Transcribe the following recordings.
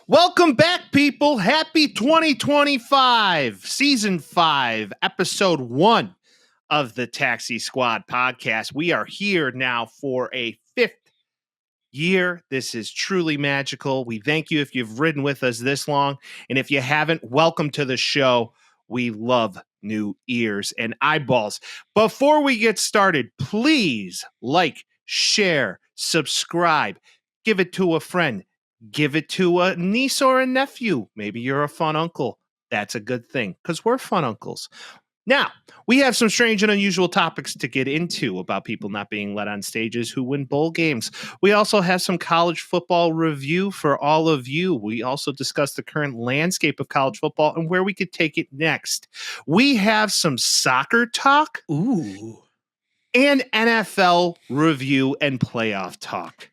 Welcome back, people. Happy 2025, Season 5, Episode 1 of the Taxi Squad podcast. We are here now for a 5th year. This is truly magical. We thank you if you've ridden with us this long. And if you haven't, welcome to the show. We love new ears and eyeballs. Before we get started, please like, share, subscribe, give it to a friend. Give it to a niece or a nephew. Maybe you're a fun uncle. That's a good thing because we're fun uncles. Now, we have some strange and unusual topics to get into about people not being let on stages who win bowl games. We also have some college football review for all of you. We also discuss the current landscape of college football and where we could take it next. We have some soccer talk. Ooh. And NFL review and playoff talk.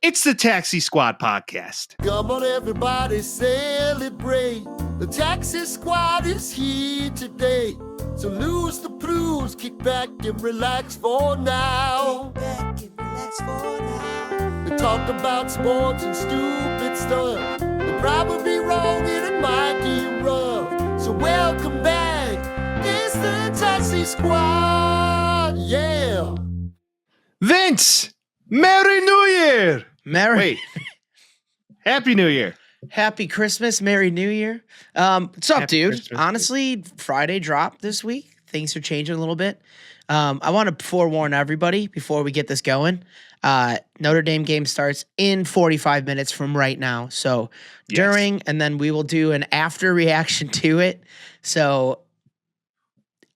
It's the Taxi Squad podcast. Come on, everybody, celebrate. The Taxi Squad is here today. So lose the blues, kick back and relax for now. Kick back and relax for now. We talk about sports and stupid stuff. We're probably wrong and it might get rough. So welcome back. It's the Taxi Squad. Yeah. Vince, Merry New Year. Merry. Happy New Year. Happy Christmas. Merry New Year. What's up, Happy dude? Christmas. Honestly, Friday dropped this week. Things are changing a little bit. I want to forewarn everybody before we get this going. Notre Dame game starts in 45 minutes from right now. So during, and then we will do an after reaction to it. So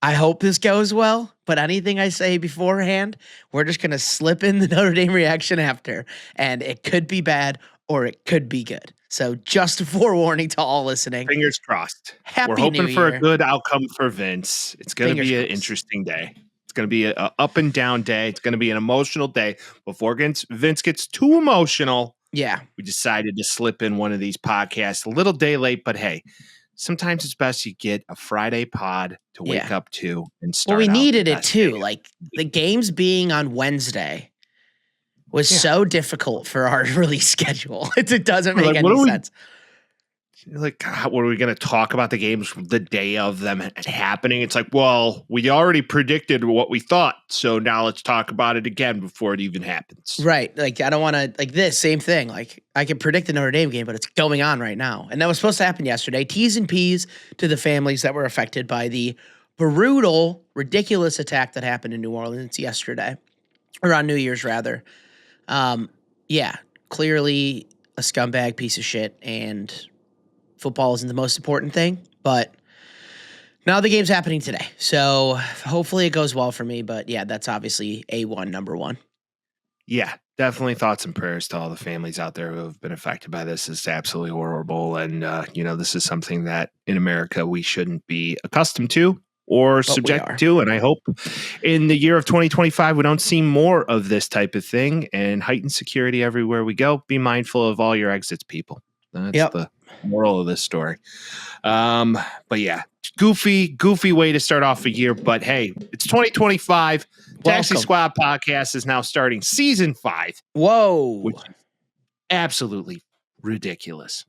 I hope this goes well, but anything I say beforehand, we're just going to slip in the Notre Dame reaction after, and it could be bad or it could be good. So just a forewarning to all listening. Fingers crossed. Happy We're hoping New for Year. a good outcome for Vince. It's going to Fingers be an crossed. interesting day. It's going to be a up and down day. It's going to be an emotional day. Before Vince gets too emotional, Yeah. we decided to slip in one of these podcasts a little day late, but hey, sometimes it's best you get a Friday pod to wake up to and start. Well, we out needed the it best too. day. Like the games being on Wednesday was so difficult for our release schedule. It doesn't We're make like, what any are we- sense. Like, God, what are we going to talk about the games the day of them happening? It's like, well, we already predicted what we thought, so now let's talk about it again before it even happens. Right. Like, I don't want to, like this, same thing. Like, I can predict the Notre Dame game, but it's going on right now. And that was supposed to happen yesterday. T's and P's to the families that were affected by the brutal, ridiculous attack that happened in New Orleans yesterday, or on New Year's, rather. Yeah, clearly a scumbag piece of shit, and football isn't the most important thing, but now the game's happening today. So hopefully it goes well for me. But yeah, that's obviously number one. Yeah, definitely thoughts and prayers to all the families out there who have been affected by this. It's absolutely horrible. And, this is something that in America we shouldn't be accustomed to or we are. subject to. And I hope in the year of 2025, we don't see more of this type of thing and heightened security everywhere we go. Be mindful of all your exits, people. That's the moral of this story. But yeah, goofy way to start off a year. But hey, it's 2025. Taxi Welcome. Squad podcast is now starting season 5. Whoa. Which is absolutely ridiculous.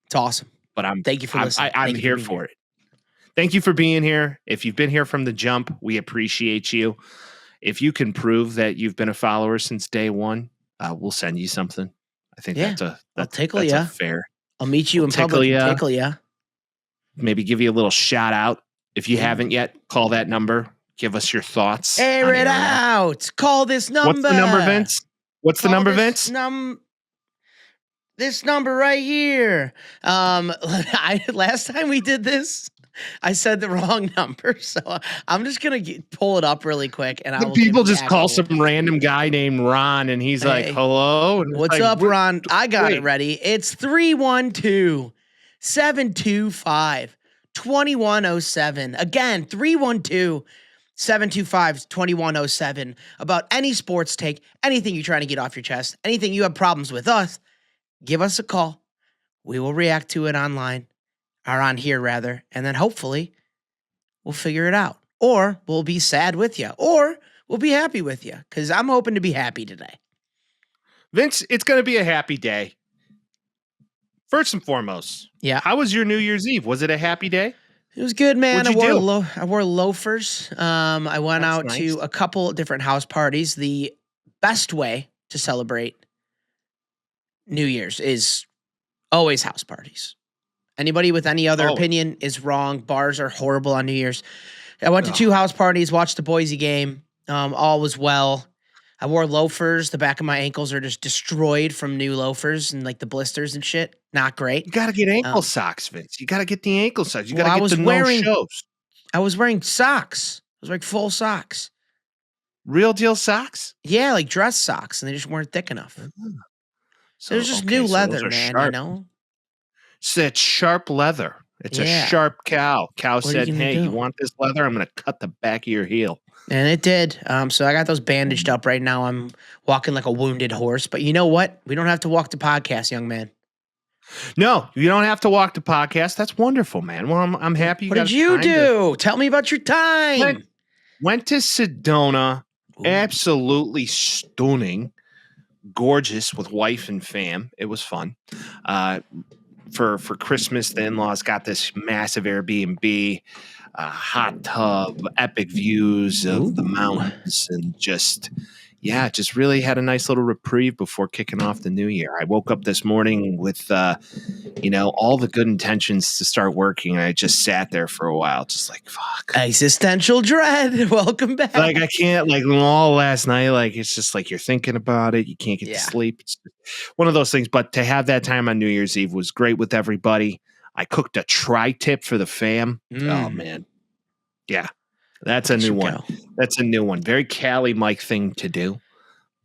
It's awesome. But Thank you for listening. I'm Thank you here being for it. Thank you for being here. If you've been here from the jump, we appreciate you. If you can prove that you've been a follower since day one, we'll send you something. I think I'll tickle that's ya. a fair. I'll meet you in tickle public ya. and tickle ya. Maybe give you a little shout out. If you haven't yet, call that number. Give us your thoughts. Air on it out. Call this number. What's the number, Vince? What's the Call number, this Vince? This number right here. Last time we did this, I said the wrong number, so I'm just gonna pull it up really quick, and I will People give you just call actual- some random guy named Ron, and he's like, Hey, "Hello, and it's What's like, up, what- Ron? I got wait. it ready. It's 312-725-2107. Again, 312-725-2107. About any sports take, anything you're trying to get off your chest, anything you have problems with us, give us a call. We will react to it online, or on here rather, and then hopefully we'll figure it out. Or we'll be sad with you, or we'll be happy with you, because I'm hoping to be happy today. Vince, it's going to be a happy day. first and foremost, Yeah. how was your New Year's Eve? Was it a happy day? It was good, man. What'd you do? I wore loafers. I went That's out nice. to a couple different house parties. The best way to celebrate New Year's is always house parties. Anybody with any other Always. opinion is wrong. Bars are horrible on New Year's. I went to Ugh. 2 house parties, watched the Boise game. All was well. I wore loafers. The back of my ankles are just destroyed from new loafers and like the blisters and shit. Not great. You got to get ankle Um, socks, Vince. You got to get the ankle socks. You Well, got I to get was the no wearing- shows. I was wearing socks. I was wearing full socks. Real deal socks? Yeah, like dress socks, and they just weren't thick enough. So, It was just okay, new so leather, those are man. sharp. You know. So it's sharp leather. It's Yeah. a sharp cow. Cow What are you said, gonna hey, do? you want this leather? I'm going to cut the back of your heel. And it did. So I got those bandaged up right now. I'm walking like a wounded horse. But you know what? We don't have to walk the podcast, young man. No, you don't have to walk the podcast. That's wonderful, man. Well, I'm happy you What got did you time to- do? Tell me about your time. Went to Sedona. Ooh. Absolutely stunning. Gorgeous with wife and fam. It was fun. For Christmas, the in-laws got this massive Airbnb, hot tub, epic views of the mountains, and just really had a nice little reprieve before kicking off the new year. I woke up this morning with, all the good intentions to start working. And I just sat there for a while, just like, fuck. Existential dread. Welcome back. Like I can't, like all last night, like it's just like you're thinking about it. You can't get Yeah. to sleep. It's one of those things. But to have that time on New Year's Eve was great with everybody. I cooked a tri-tip for the fam. Oh Mm. man, yeah, that's a There new you one. go. That's a new one. Very Cali Mike thing to do.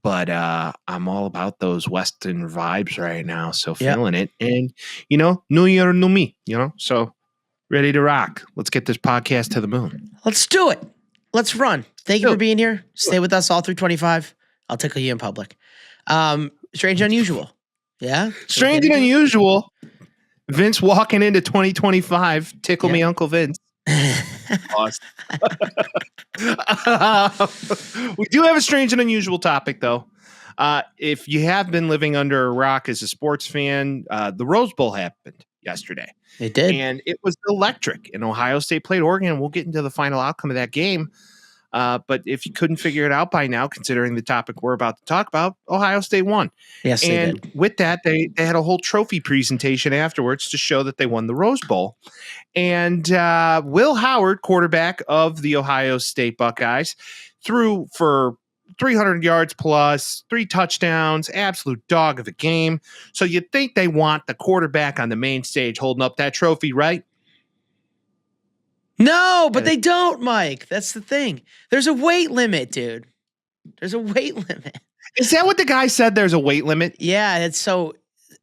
But I'm all about those Western vibes right now. So Yep. feeling it. And, New Year, new me, so ready to rock. Let's get this podcast to the moon. Let's do it. Let's run. Thank you Do for it. being here. Stay with us all through 25. I'll tickle you in public. Strange and unusual. Yeah. Strange and unusual. Vince walking into 2025. Tickle me, Uncle Vince. Pause. We do have a strange and unusual topic, though. If you have been living under a rock as a sports fan, the Rose Bowl happened yesterday, It did. and it was electric. And Ohio State played Oregon. We'll get into the final outcome of that game. But if you couldn't figure it out by now, considering the topic we're about to talk about, Ohio State won. Yes, they And did. with that, they had a whole trophy presentation afterwards to show that they won the Rose Bowl. And Will Howard, quarterback of the Ohio State Buckeyes, threw for 300 yards plus, 3 touchdowns, absolute dog of a game. So you'd think they want the quarterback on the main stage holding up that trophy, right? No, but they don't, Mike. That's the thing. There's a weight limit, dude. There's a weight limit. Is that what the guy said? There's a weight limit? Yeah, it's so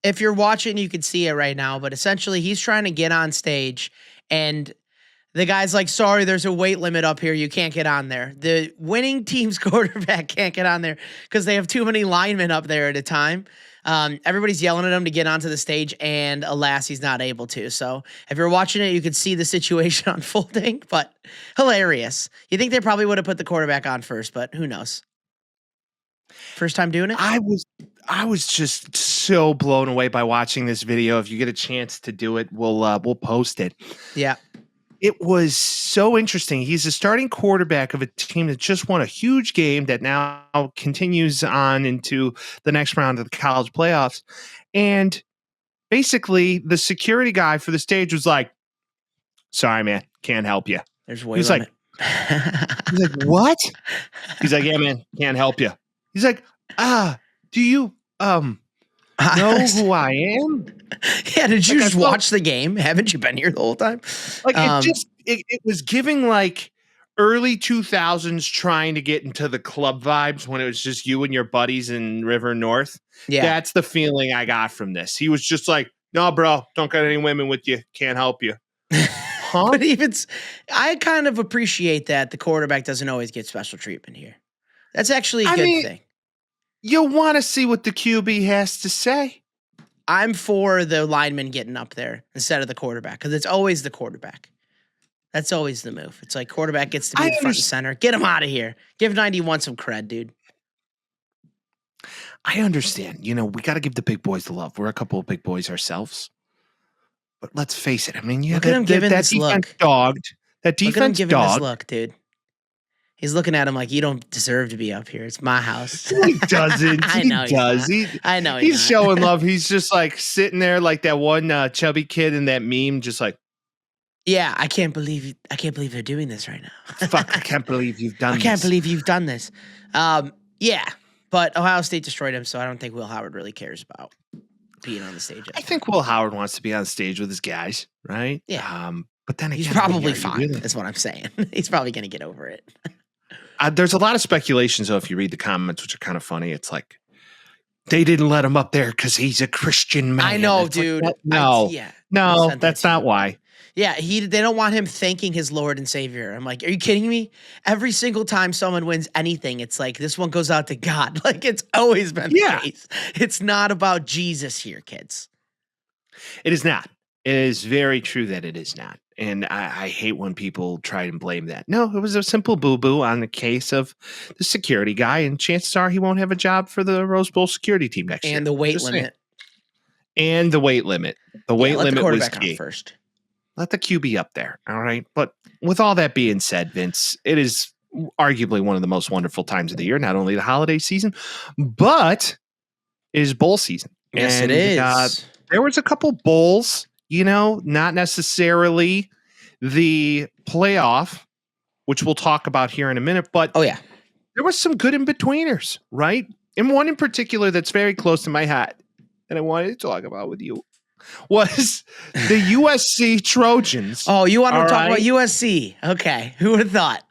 if you're watching, you can see it right now, but essentially he's trying to get on stage and the guy's like, sorry, there's a weight limit up here. You can't get on there. The winning team's quarterback can't get on there because they have too many linemen up there at a time. Everybody's yelling at him to get onto the stage, and alas, he's not able to. So if you're watching it, you could see the situation unfolding, but hilarious. You think they probably would have put the quarterback on first, but who knows? First time doing it? I was just so blown away by watching this video. If you get a chance to do it, we'll post it. Yeah. It was so interesting. He's the starting quarterback of a team that just won a huge game that now continues on into the next round of the college playoffs. And basically, the security guy for the stage was like, sorry, man, can't help you. There's weight He's limit. He's like, what? He's like, yeah, man, can't help you. He's like, do you know who I am? Yeah, did you Like, I just felt- watch the game? Haven't you been here the whole time? Like it was giving like early 2000s trying to get into the club vibes when it was just you and your buddies in River North. Yeah. That's the feeling I got from this. He was just like, no, bro, don't got any women with you. Can't help you. Huh? But I kind of appreciate that the quarterback doesn't always get special treatment here. That's actually a good thing. You want to see what the QB has to say. I'm for the lineman getting up there instead of the quarterback because it's always the quarterback. That's always the move. It's like quarterback gets to be I the front and center. Get him out of here. Give 91 some cred, dude. I understand. We got to give the big boys the love. We're a couple of big boys ourselves. But let's face it. I mean, yeah, Look at him giving that this defense look. dogged. That Look at him defense giving this dogged. look, dude. He's looking at him like, you don't deserve to be up here. It's my house. He doesn't. I know he does. He's not. I know He's not. showing love. He's just like sitting there like that one chubby kid in that meme, just like, Yeah, I can't believe they're doing this right now. fuck, I can't believe you've done I this. can't believe you've done this. Yeah, but Ohio State destroyed him, so I don't think Will Howard really cares about being on the stage. I think Will Howard wants to be on stage with his guys, right? Yeah. But then again, He's probably are you fine. really? That's what I'm saying. He's probably going to get over it. There's a lot of speculation, so if you read the comments, which are kind of funny, it's like they didn't let him up there because he's a Christian man. I know, It's like, dude. what? No, I no, sent that that's to not you. why. Yeah, they don't want him thanking his Lord and Savior. I'm like, are you kidding me? Every single time someone wins anything, it's like this one goes out to God. Like it's always been the case. It's not about Jesus here, kids. It is not. It is very true that it is not. And I hate when people try and blame that. No, it was a simple boo-boo on the case of the security guy, and chances are he won't have a job for the Rose Bowl security team next year. And the weight Just limit. saying. And the weight limit. The weight let limit the was quarterback key. on first. Let the QB up there. All right. But with all that being said, Vince, it is arguably one of the most wonderful times of the year, not only the holiday season, but it is bowl season. Yes, And, it is. there was a couple bowls, not necessarily the playoff, which we'll talk about here in a minute, but Oh, yeah. there was some good in-betweeners, right? And one in particular that's very close to my heart that I wanted to talk about with you was the USC Trojans. Oh, you want to All talk about right. USC? Okay. Who would have thought?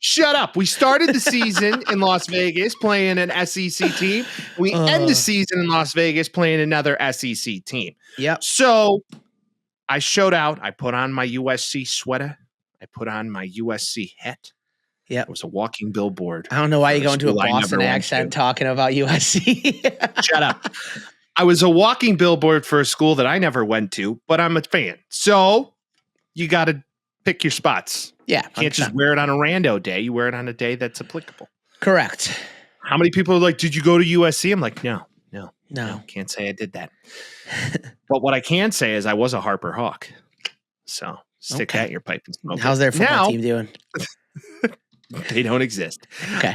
Shut up. We started the season in Las Vegas playing an SEC team. We end the season in Las Vegas playing another SEC team. Yep. So I showed out. I put on my USC sweater. I put on my USC hat. Yep. It was a walking billboard. I don't know why for you go into a school I never Boston went accent to. talking about USC. Shut up. I was a walking billboard for a school that I never went to, but I'm a fan. So you got to pick your spots. Yeah. You can't just 100%. wear it on a rando day. You wear it on a day that's applicable. Correct. How many people are like, did you go to USC? I'm like, no. No. Can't say I did that. But what I can say is I was a Harper Hawk. So stick Okay. that in your pipe and smoke How's it. their football Now, team doing? they don't exist. Okay.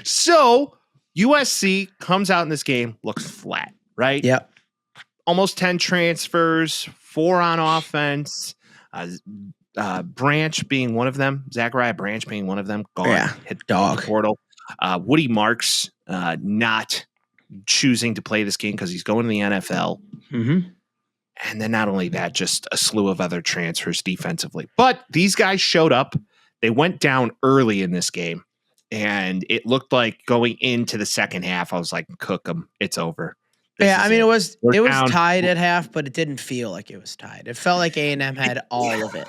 So USC comes out in this game, looks flat, right? Yep. Almost 10 transfers, 4 on offense. Branch being one of them. Zachariah Branch being one of them. Gone. Yeah, Hit dog. the portal. Woody Marks not choosing to play this game because he's going to the NFL. Mm-hmm. And then not only that, just a slew of other transfers defensively. But these guys showed up. They went down early in this game. And it looked like going into the second half, I was like, cook them. It's over. This Yeah, is I mean, it. it was We're down. tied at half, but it didn't feel like it was tied. It felt like A&M had all of it.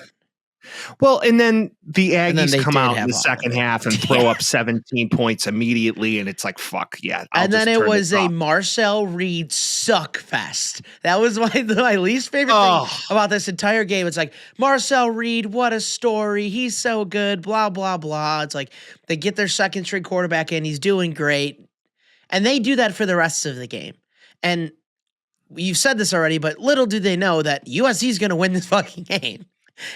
Well, and then the And then Aggies they come did out in have the all second of it. half and throw up 17 points immediately, and it's like, fuck, yeah. I'll And then just it turn was this a off. Marcel Reed suck fest. That was my least favorite Oh. thing about this entire game. It's like, Marcel Reed, what a story. He's so good, blah, blah, blah. It's like they get their second string quarterback in. He's doing great. And they do that for the rest of the game. And you've said this already, but little do they know that USC is going to win this fucking game.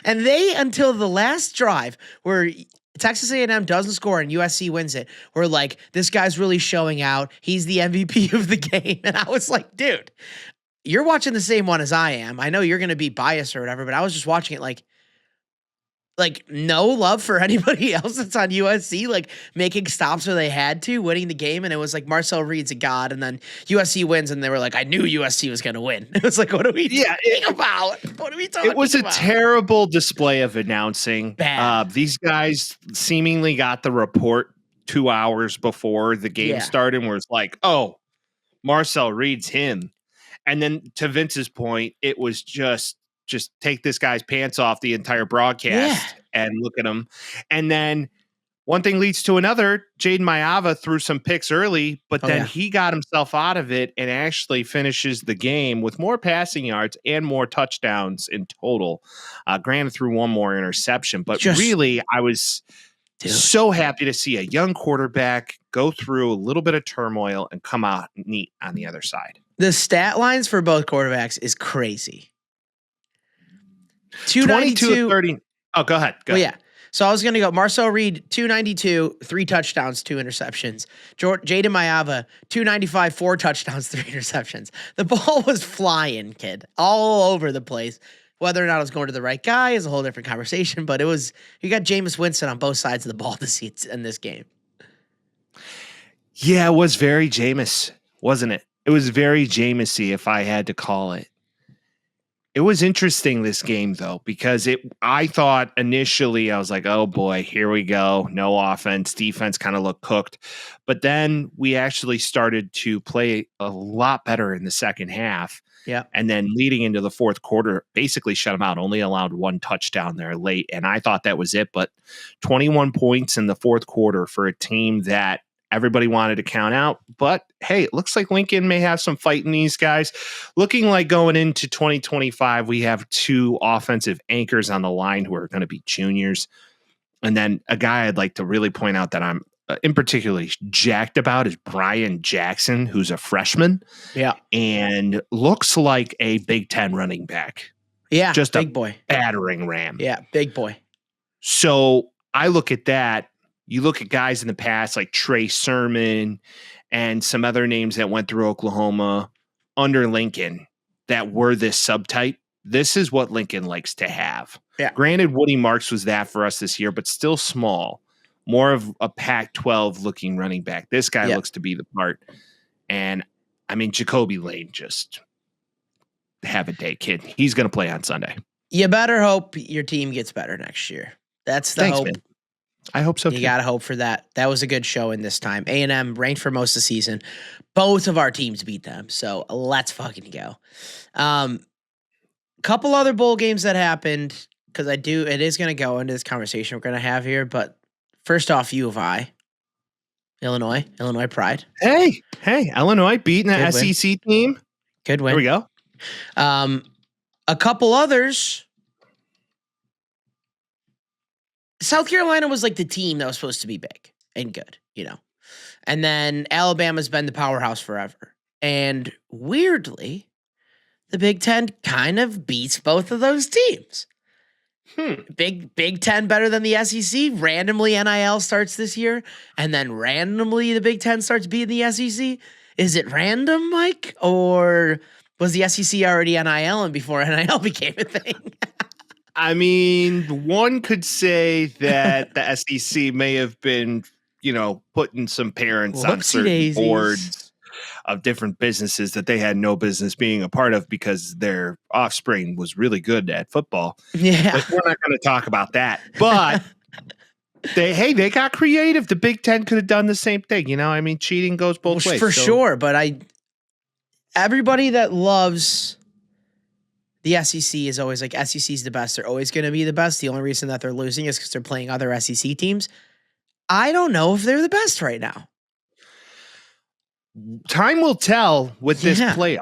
And they, until the last drive where Texas A&M doesn't score and USC wins it, were like, this guy's really showing out. He's the MVP of the game. And I was like, dude, you're watching the same one as I am. I know you're going to be biased or whatever, but I was just watching it like no love for anybody else that's on USC, like making stops where they had to, winning the game. And it was like Marcel Reed's a god. And then USC wins and they were like, I knew USC was going to win. It was like, what are we talking about? What are we talking about? It was a terrible display of announcing. Bad. These guys seemingly got the report 2 hours before the game Yeah. started, where it's like, oh, Marcel Reed's him. And then to Vince's point, it was just take this guy's pants off the entire broadcast and look at him. And then one thing leads to another. Jaden Mayava threw some picks early, but then he got himself out of it and actually finishes the game with more passing yards and more touchdowns in total. Granted, threw one more interception, but really, I was so happy to see a young quarterback go through a little bit of turmoil and come out neat on the other side. The stat lines for both quarterbacks is crazy. 22 30. Oh, go ahead. Go Well, ahead. yeah. So I was going to go Marcel Reed, 292, 3 touchdowns, 2 interceptions. Jaden Mayava, 295, 4 touchdowns, 3 interceptions. The ball was flying, kid, all over the place. Whether or not it was going to the right guy is a whole different conversation, but you got Jameis Winston on both sides of the ball in this game. Yeah, it was very Jameis, wasn't it? It was very Jameis-y, if I had to call it. It was interesting, this game, though, because I thought initially, I was like, oh boy, here we go. No offense. Defense kind of looked cooked. But then we actually started to play a lot better in the second half. Yeah. And then leading into the fourth quarter, basically shut them out, only allowed 1 touchdown there late. And I thought that was it. But 21 points in the fourth quarter for a team that everybody wanted to count out. But hey, it looks like Lincoln may have some fight in these guys. Looking like going into 2025, we have 2 offensive anchors on the line who are going to be juniors. And then a guy I'd like to really point out that I'm in particularly jacked about is Brian Jackson, who's a freshman. Yeah. And looks like a Big Ten running back. Yeah. Just big a boy. battering ram. Yeah. Big boy. So I look at that. You look at guys in the past like Trey Sermon and some other names that went through Oklahoma under Lincoln that were this subtype. This is what Lincoln likes to have. Yeah. Granted, Woody Marks was that for us this year, but still small. More of a Pac-12 looking running back. This guy looks to be the part. And I mean, Jacoby Lane, just have a day, kid. He's going to play on Sunday. You better hope your team gets better next year. That's the hope. Man. I hope so too. You got to hope for that. That was a good showing this time. A&M ranked for most of the season. Both of our teams beat them. So let's fucking go. Couple other bowl games that happened, because it is going to go into this conversation we're going to have here. But first off, U of I, Illinois Pride. Hey, Illinois beating the Good win. SEC team. Good win. There we go. A couple others. South Carolina was like the team that was supposed to be big and good, And then Alabama's been the powerhouse forever. And weirdly, the Big Ten kind of beats both of those teams. Big Ten better than the SEC. Randomly, NIL starts this year. And then randomly, the Big Ten starts beating the SEC. Is it random, Mike? Or was the SEC already NIL and before NIL became a thing? I mean, one could say that the SEC may have been, putting some parents on certain daisies. boards of different businesses that they had no business being a part of because their offspring was really good at football. Yeah. But we're not going to talk about that. But they got creative. The Big Ten could have done the same thing. I mean, cheating goes both ways. For sure. But everybody that loves the SEC is always like, SEC's the best. They're always going to be the best. The only reason that they're losing is because they're playing other SEC teams. I don't know if they're the best right now. Time will tell with this playoff.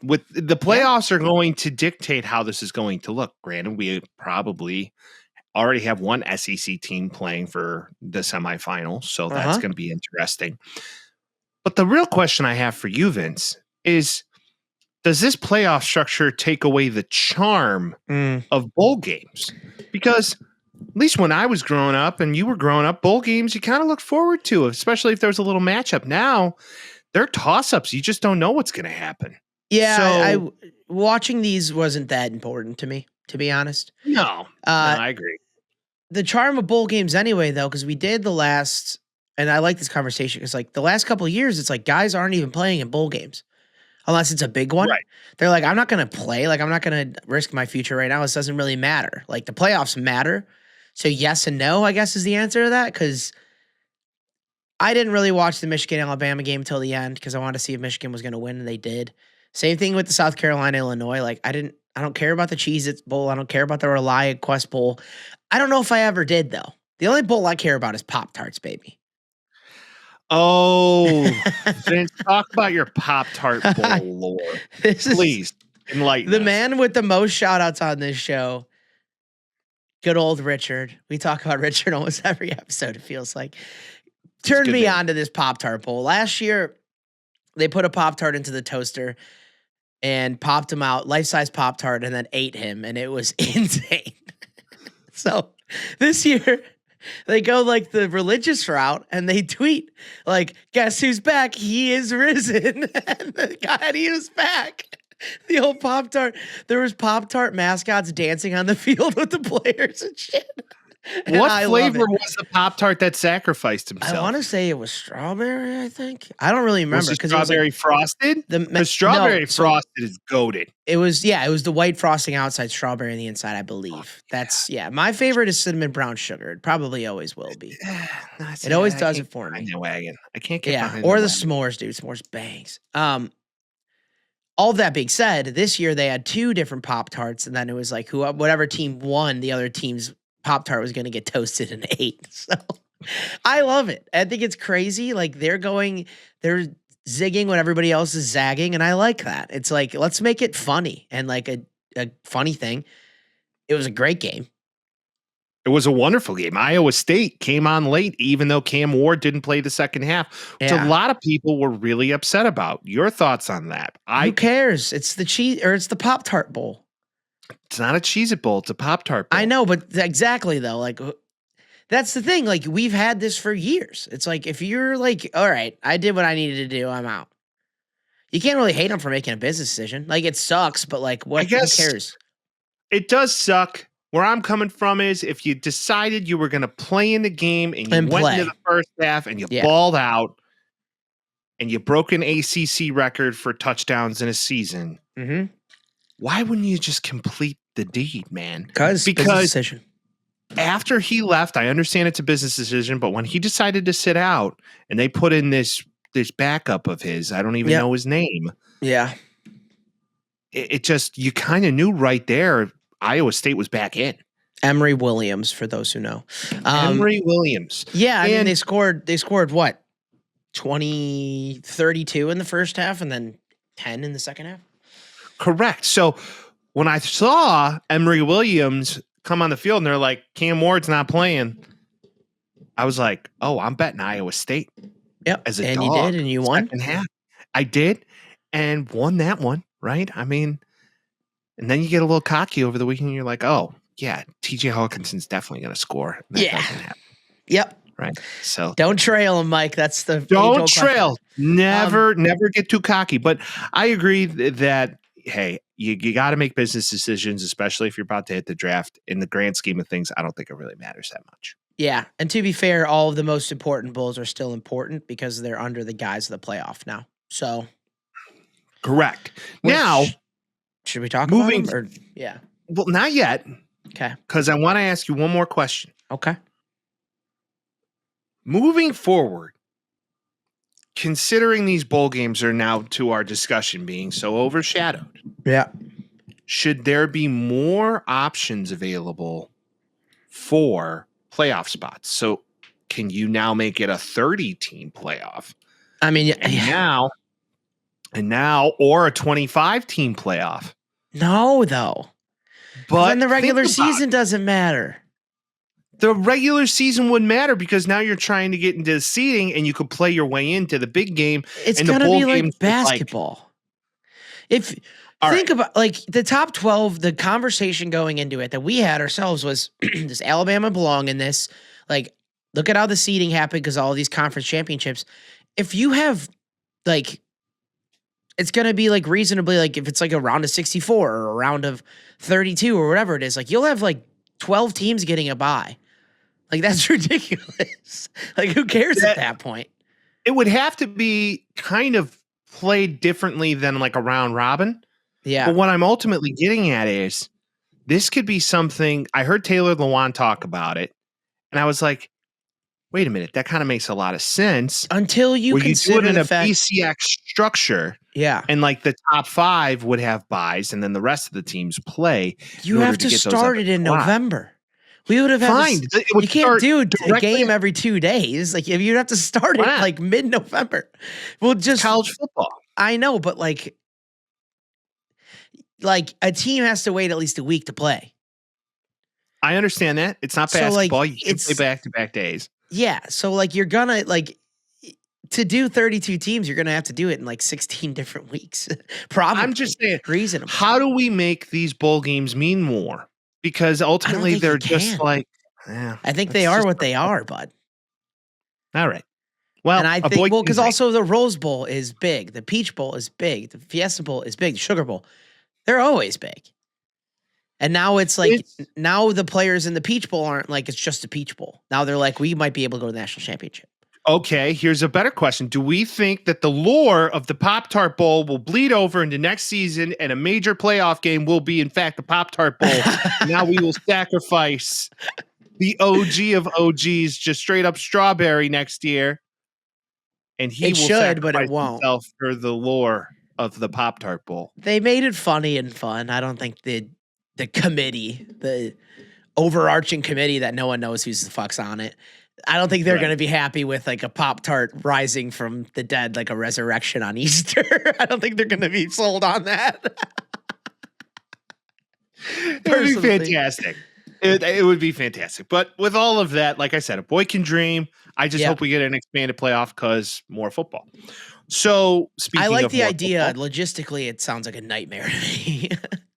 With the playoffs are going to dictate how this is going to look. Granted, we probably already have one SEC team playing for the semifinals, so that's going to be interesting. But the real question I have for you, Vince, is does this playoff structure take away the charm of bowl games? Because at least when I was growing up and you were growing up, bowl games you kind of looked forward to, especially if there was a little matchup. Now, they're toss-ups. You just don't know what's going to happen. Yeah, watching these wasn't that important to me, to be honest. No, I agree. The charm of bowl games anyway, though, because we did the last, and I like this conversation, because like the last couple of years, it's like guys aren't even playing in bowl games. Unless it's a big one. Right. They're like, I'm not going to play. Like, I'm not going to risk my future right now. This doesn't really matter. Like, the playoffs matter. So yes and no, I guess, is the answer to that, because I didn't really watch the Michigan-Alabama game until the end because I wanted to see if Michigan was going to win, and they did. Same thing with the South Carolina-Illinois. Like, I don't care about the Cheez-Its Bowl. I don't care about the Rely Quest Bowl. I don't know if I ever did, though. The only bowl I care about is Pop-Tarts, baby. Oh, Vince, talk about your Pop-Tart bowl lore. Please, enlighten the us. man with the most shout-outs on this show. Good old Richard. We talk about Richard almost every episode, it feels like. Turned me on to this Pop-Tart bowl. Last year, they put a Pop-Tart into the toaster and popped him out, life-size Pop-Tart, and then ate him, and it was insane. So this year, they go like the religious route, and they tweet like, "Guess who's back? He is risen." And God, he was back. The old Pop-Tart. There was Pop-Tart mascots dancing on the field with the players and shit. And What I love flavor it. was the Pop-Tart that sacrificed himself? I want to say it was strawberry, I think. I don't really remember. Was it 'cause it was, like, strawberry frosted? the Because strawberry no, so frosted is goated. it was the white frosting outside, strawberry on the inside, I believe. That's my favorite is cinnamon brown sugar. It probably always will be. It always does it for me. The wagon. I can't get Yeah, behind or the wagon. s'mores, dude. S'mores bangs. All of that being said, this year they had 2 different Pop-Tarts, and then it was like whatever team won, the other team's Pop-Tart was going to get toasted and ate. So I love it. I think it's crazy. Like they're zigging when everybody else is zagging, and I like that. It's like, let's make it funny and like a funny thing. It was a great game. It was a wonderful game. Iowa State came on late, even though Cam Ward didn't play the second half, which a lot of people were really upset about. Your thoughts on that? Who cares? It's the it's the Pop-Tart Bowl. It's not a Cheez-It Bowl. It's a Pop-Tart bowl. I know, but exactly though. Like that's the thing. Like we've had this for years. It's like if you're like, all right, I did what I needed to do. I'm out. You can't really hate them for making a business decision. Like it sucks, but like what? Who cares? It does suck. Where I'm coming from is if you decided you were going to play in the game and you went into the first half and you balled out and you broke an ACC record for touchdowns in a season, why wouldn't you just complete the deed, man? Because decision. After he left, I understand it's a business decision, but when he decided to sit out and they put in this backup of his, I don't even know his name. Yeah. It just, you kind of knew right there Iowa State was back in. Emory Williams, for those who know. Emory Williams. Yeah, I mean, they scored what? 32 in the first half and then 10 in the second half? Correct. So when I saw Emory Williams come on the field and they're like, Cam Ward's not playing, I was like, oh, I'm betting Iowa State. Yep. As a and dog. You did, and you won? Second half. I did, and won that one, right? I mean, and then you get a little cocky over the weekend and you're like, oh, yeah, TJ Hawkinson's definitely going to score. Yeah. Yep. Right. So don't trail him, Mike. That's the don't trail. Never get too cocky. But I agree that, hey, you got to make business decisions, especially if you're about to hit the draft. In the grand scheme of things, I don't think it really matters that much. Yeah. And to be fair, all of the most important bowls are still important because they're under the guise of the playoff now. So correct. Now, should we talk about them? Or, yeah. Well, not yet. Okay. Because I want to ask you one more question. Okay. Moving forward, considering these bowl games are now to our discussion being so overshadowed. Yeah. Should there be more options available for playoff spots? So can you now make it a 30-team playoff? I mean, and now, or a 25-team playoff. No, though. But then the regular season doesn't matter. The regular season wouldn't matter because now you're trying to get into the seeding and you could play your way into the big game. It's going to be like basketball. Think about like the top 12, the conversation going into it that we had ourselves was, does Alabama belong in this? Like, look at how the seeding happened because all of these conference championships. If you have like, it's going to be like reasonably like if it's like a round of 64 or a round of 32 or whatever it is, like you'll have like 12 teams getting a bye. Like that's ridiculous. Like who cares at that point? It would have to be kind of played differently than like a round robin. Yeah. But what I'm ultimately getting at is this could be something. I heard Taylor Lewan talk about it, and I was like, wait a minute, that kind of makes a lot of sense. Until you consider do it in the a fact, BCX structure. Yeah. And like the top 5 would have buys, and then the rest of the teams play. You have to start it in November. We would have fine. You can't do a game every 2 days. Like if you'd have to start it like mid-November. Well, just college football. I know, but like a team has to wait at least a week to play. I understand that. It's not basketball. You can play back-to-back days. Yeah. So like you're gonna like to do 32 teams, you're going to have to do it in like 16 different weeks. Probably. I'm just saying, reasonable. how do we make these bowl games mean more? Because ultimately think they're you just can. like, I think they are what they are, bud. All right. Well, And I a boy think, can because dream. also the Rose Bowl is big. The Peach Bowl is big. The Fiesta Bowl is big. The Sugar Bowl, they're always big. And now it's like, now the players in the Peach Bowl aren't like, it's just a Peach Bowl. Now they're like, we might be able to go to the national championship. Okay, here's a better question. Do we think that the lore of the Pop-Tart Bowl will bleed over into next season and a major playoff game will be, in fact, the Pop-Tart Bowl? Now we will sacrifice the OG of OGs, just straight up strawberry next year. And he It will should, but it sacrifice won't. himself for the lore of the Pop-Tart Bowl. They made it funny and fun. I don't think the committee, the overarching committee that no one knows who's the fuck's on it, I don't think they're going to be happy with like a Pop-Tart rising from the dead, like a resurrection on Easter. I don't think they're going to be sold on that. It would be fantastic. It would be fantastic. But with all of that, like I said, a boy can dream. I just hope we get an expanded playoff because more football. So speaking of I like the more idea. football, logistically, it sounds like a nightmare to me.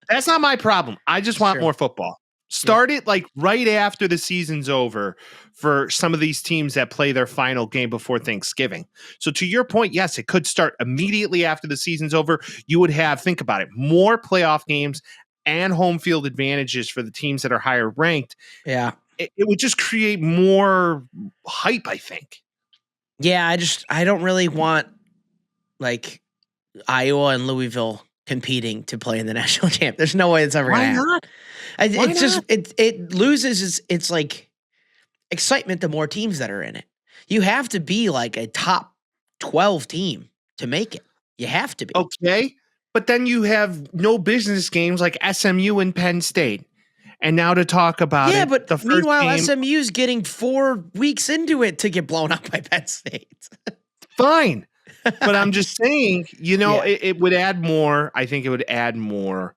that's not my problem. I just want more football. Start it like right after the season's over for some of these teams that play their final game before Thanksgiving. So to your point, yes, it could start immediately after the season's over. You would have, think about it, more playoff games and home field advantages for the teams that are higher ranked. Yeah. It would just create more hype, I think. Yeah, I don't really want like Iowa and Louisville competing to play in the national champ. There's no way it's ever going to happen. Not? It's just it loses its like excitement the more teams that are in it. You have to be like a top 12 team to make it. You have to be. Okay. But then you have no business games like SMU and Penn State. And now to talk about it. Yeah, but the first meanwhile, game, SMU's getting 4 weeks into it to get blown up by Penn State. fine. But I'm just saying, it would add more. I think it would add more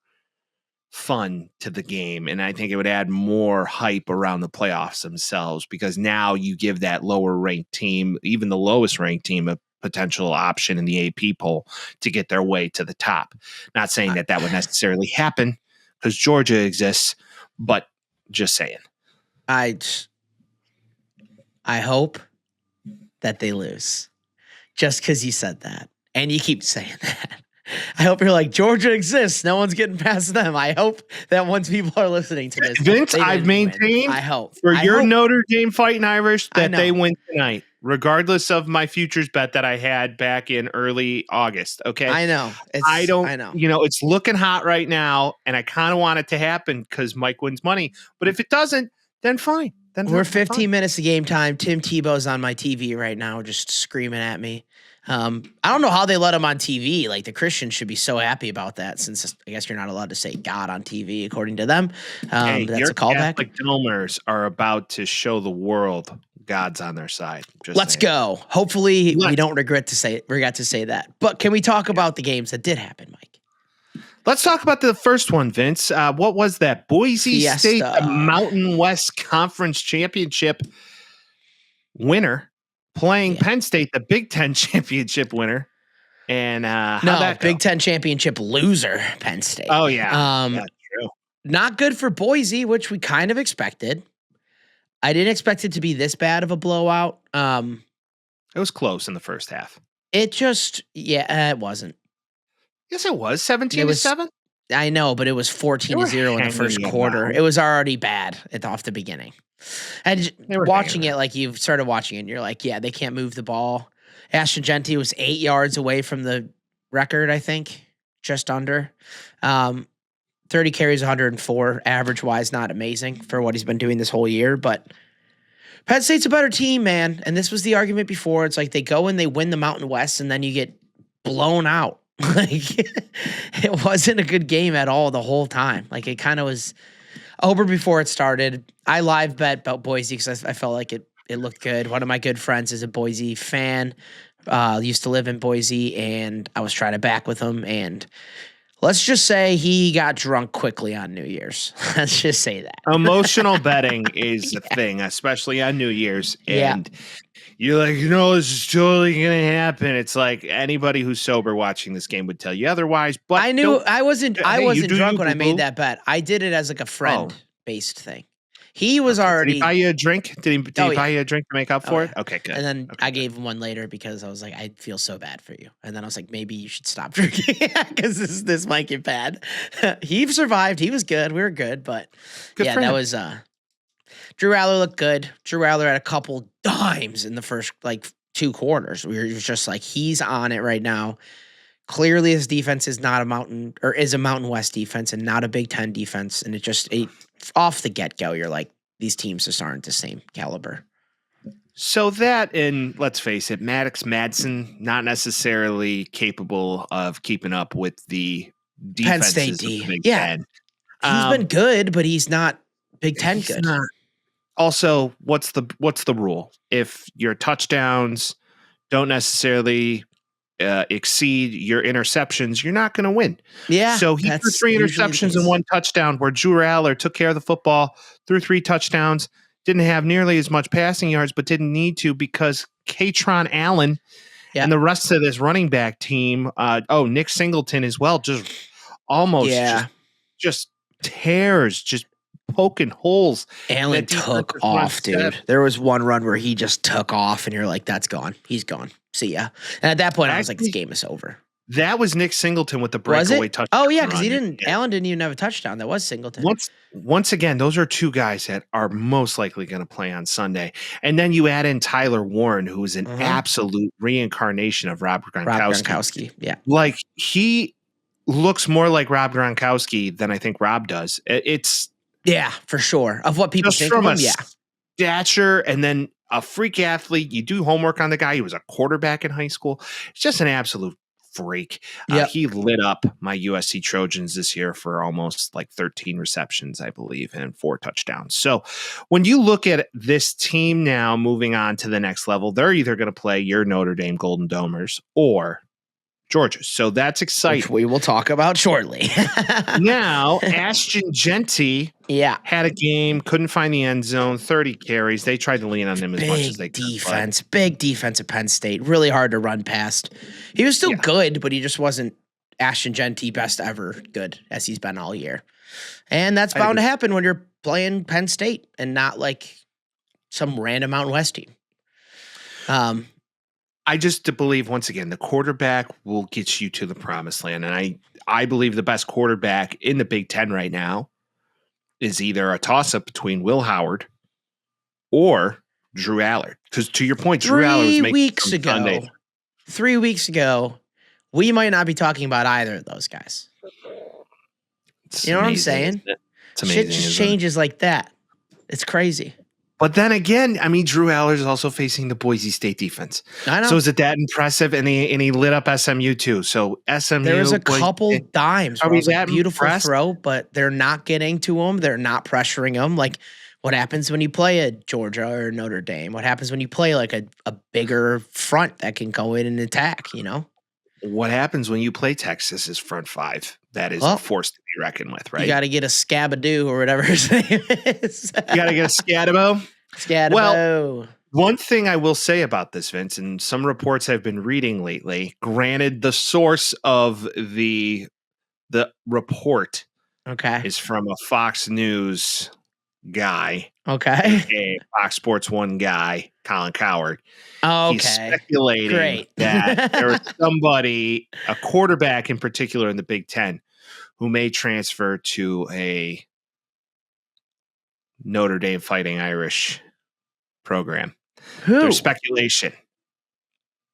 fun to the game. And I think it would add more hype around the playoffs themselves because now you give that lower ranked team, even the lowest ranked team, a potential option in the AP poll to get their way to the top. Not saying that would necessarily happen because Georgia exists, but just saying. I hope that they lose just because you said that. And you keep saying that. I hope you're like, Georgia exists. No one's getting past them. I hope that once people are listening to this. Vince, I've maintained I hope. Notre Dame Fighting Irish that they win tonight, regardless of my futures bet that I had back in early August. Okay. I know. I know. It's looking hot right now, and I kind of want it to happen because Mike wins money. But if it doesn't, then fine. We're 15 minutes to game time. Tim Tebow's on my TV right now, just screaming at me. I don't know how they let him on TV. Like the Christians should be so happy about that, since I guess you're not allowed to say God on TV, according to them. That's a callback. Catholic Domers are about to show the world God's on their side. Let's go. Hopefully, we don't regret to say that. But can we talk about the games that did happen, Mike? Let's talk about the first one, Vince. What was that? Boise State, the Mountain West Conference Championship winner, playing Penn State, the Big Ten Championship winner. And Big Ten Championship loser, Penn State. Oh, yeah. That's true. Not good for Boise, which we kind of expected. I didn't expect it to be this bad of a blowout. It was close in the first half. It wasn't. Yes, it was 17-7. I know, but it was 14-0 in the first quarter. It was already bad off the beginning. And watching it, like you've started watching it, and you're like, yeah, they can't move the ball. Ashton Genty was 8 yards away from the record, I think, just under. 30 carries, 104, average-wise, not amazing for what he's been doing this whole year, but Penn State's a better team, man. And this was the argument before. It's like they go and they win the Mountain West, and then you get blown out. Like, it wasn't a good game at all the whole time. Like, it kind of was over before it started. I live bet about Boise because I felt like it looked good. One of my good friends is a Boise fan, used to live in Boise, and I was trying to back with him. And Let's just say he got drunk quickly on New Year's. Let's just say that. Emotional betting is a thing, especially on New Year's. Yeah. And you're like, this is totally going to happen. It's like anybody who's sober watching this game would tell you otherwise. But I knew I wasn't drunk when I made boo-boo. that bet. I did it as like a friend-based thing. He was already. Did he buy you a drink? Did he buy you a drink to make up for it? Yeah. Okay, good. And then I gave him one later because I was like, I feel so bad for you. And then I was like, maybe you should stop drinking because this might get bad. He survived. He was good. We were good, but Good for that him. was. Drew Aller looked good. Drew Aller had a couple dimes in the first 2 quarters. We were just like, he's on it right now. Clearly, his defense is not is a Mountain West defense and not a Big Ten defense. And off the get-go, you're like, these teams just aren't the same caliber. So that, and let's face it, Madsen, not necessarily capable of keeping up with the defenses Penn State of D. the Big Yeah. Ten. He's been good, but he's not Big Ten good. Not. Also, what's the rule? If your touchdowns don't necessarily exceed your interceptions, you're not going to win. Yeah. So he threw 3 interceptions and 1 touchdown, where Drew Aller took care of the football, threw 3 touchdowns, didn't have nearly as much passing yards, but didn't need to because Katron Allen and the rest of this running back team, Nick Singleton as well, just almost just tears, just poking holes. Allen took off, dude. There was one run where he just took off, and you're like, that's gone. He's gone. See ya. And at that point, I was like, this game is over. That was Nick Singleton with the breakaway touchdown. Oh, yeah, because Allen didn't even have a touchdown. That was Singleton. Once again, those are 2 guys that are most likely going to play on Sunday. And then you add in Tyler Warren, who is an absolute reincarnation of Rob Gronkowski. Yeah. Like, he looks more like Rob Gronkowski than I think Rob does. It's yeah, for sure. Of what people think of him, stature, and then a freak athlete. You do homework on the guy. He was a quarterback in high school. It's just an absolute freak. He lit up my USC Trojans this year for almost 13 receptions, I believe, and 4 touchdowns. So when you look at this team now moving on to the next level, they're either going to play your Notre Dame Golden Domers or Georgia. So that's exciting. Which we will talk about shortly. Now, Ashton Genty had a game, couldn't find the end zone, 30 carries. They tried to lean on him as much as they could. Big defense at Penn State. Really hard to run past. He was still good, but he just wasn't Ashton Genty best ever good as he's been all year. And that's bound to happen when you're playing Penn State and not some random Mountain West team. I just believe, once again, the quarterback will get you to the promised land. And I believe the best quarterback in the Big Ten right now is either a toss-up between Will Howard or Drew Aller. Because to your point, Drew Aller was making Sunday. 3 weeks ago, we might not be talking about either of those guys. You know what I'm saying? It's amazing. Shit just changes like that. It's crazy. But then again, I mean, Drew Aller is also facing the Boise State defense. I know. So is it that impressive? And he lit up SMU too. So SMU. There was a couple dimes. Are we that beautiful impressed? Throw, but they're not getting to him. They're not pressuring him. Like, what happens when you play a Georgia or Notre Dame? What happens when you play a bigger front that can go in and attack? What happens when you play Texas is front 5. That is a force to be reckoned with, right? You got to get a Scabadoo or whatever his name is. You got to get a Scadabo. Well, one thing I will say about this, Vince, and some reports I've been reading lately, granted the source of the report is from a Fox News guy. Okay. A Fox Sports 1 guy, Colin Cowherd. Oh, okay. He's speculating that there is somebody, a quarterback in particular in the Big Ten, who may transfer to a Notre Dame Fighting Irish program. Who? There's speculation.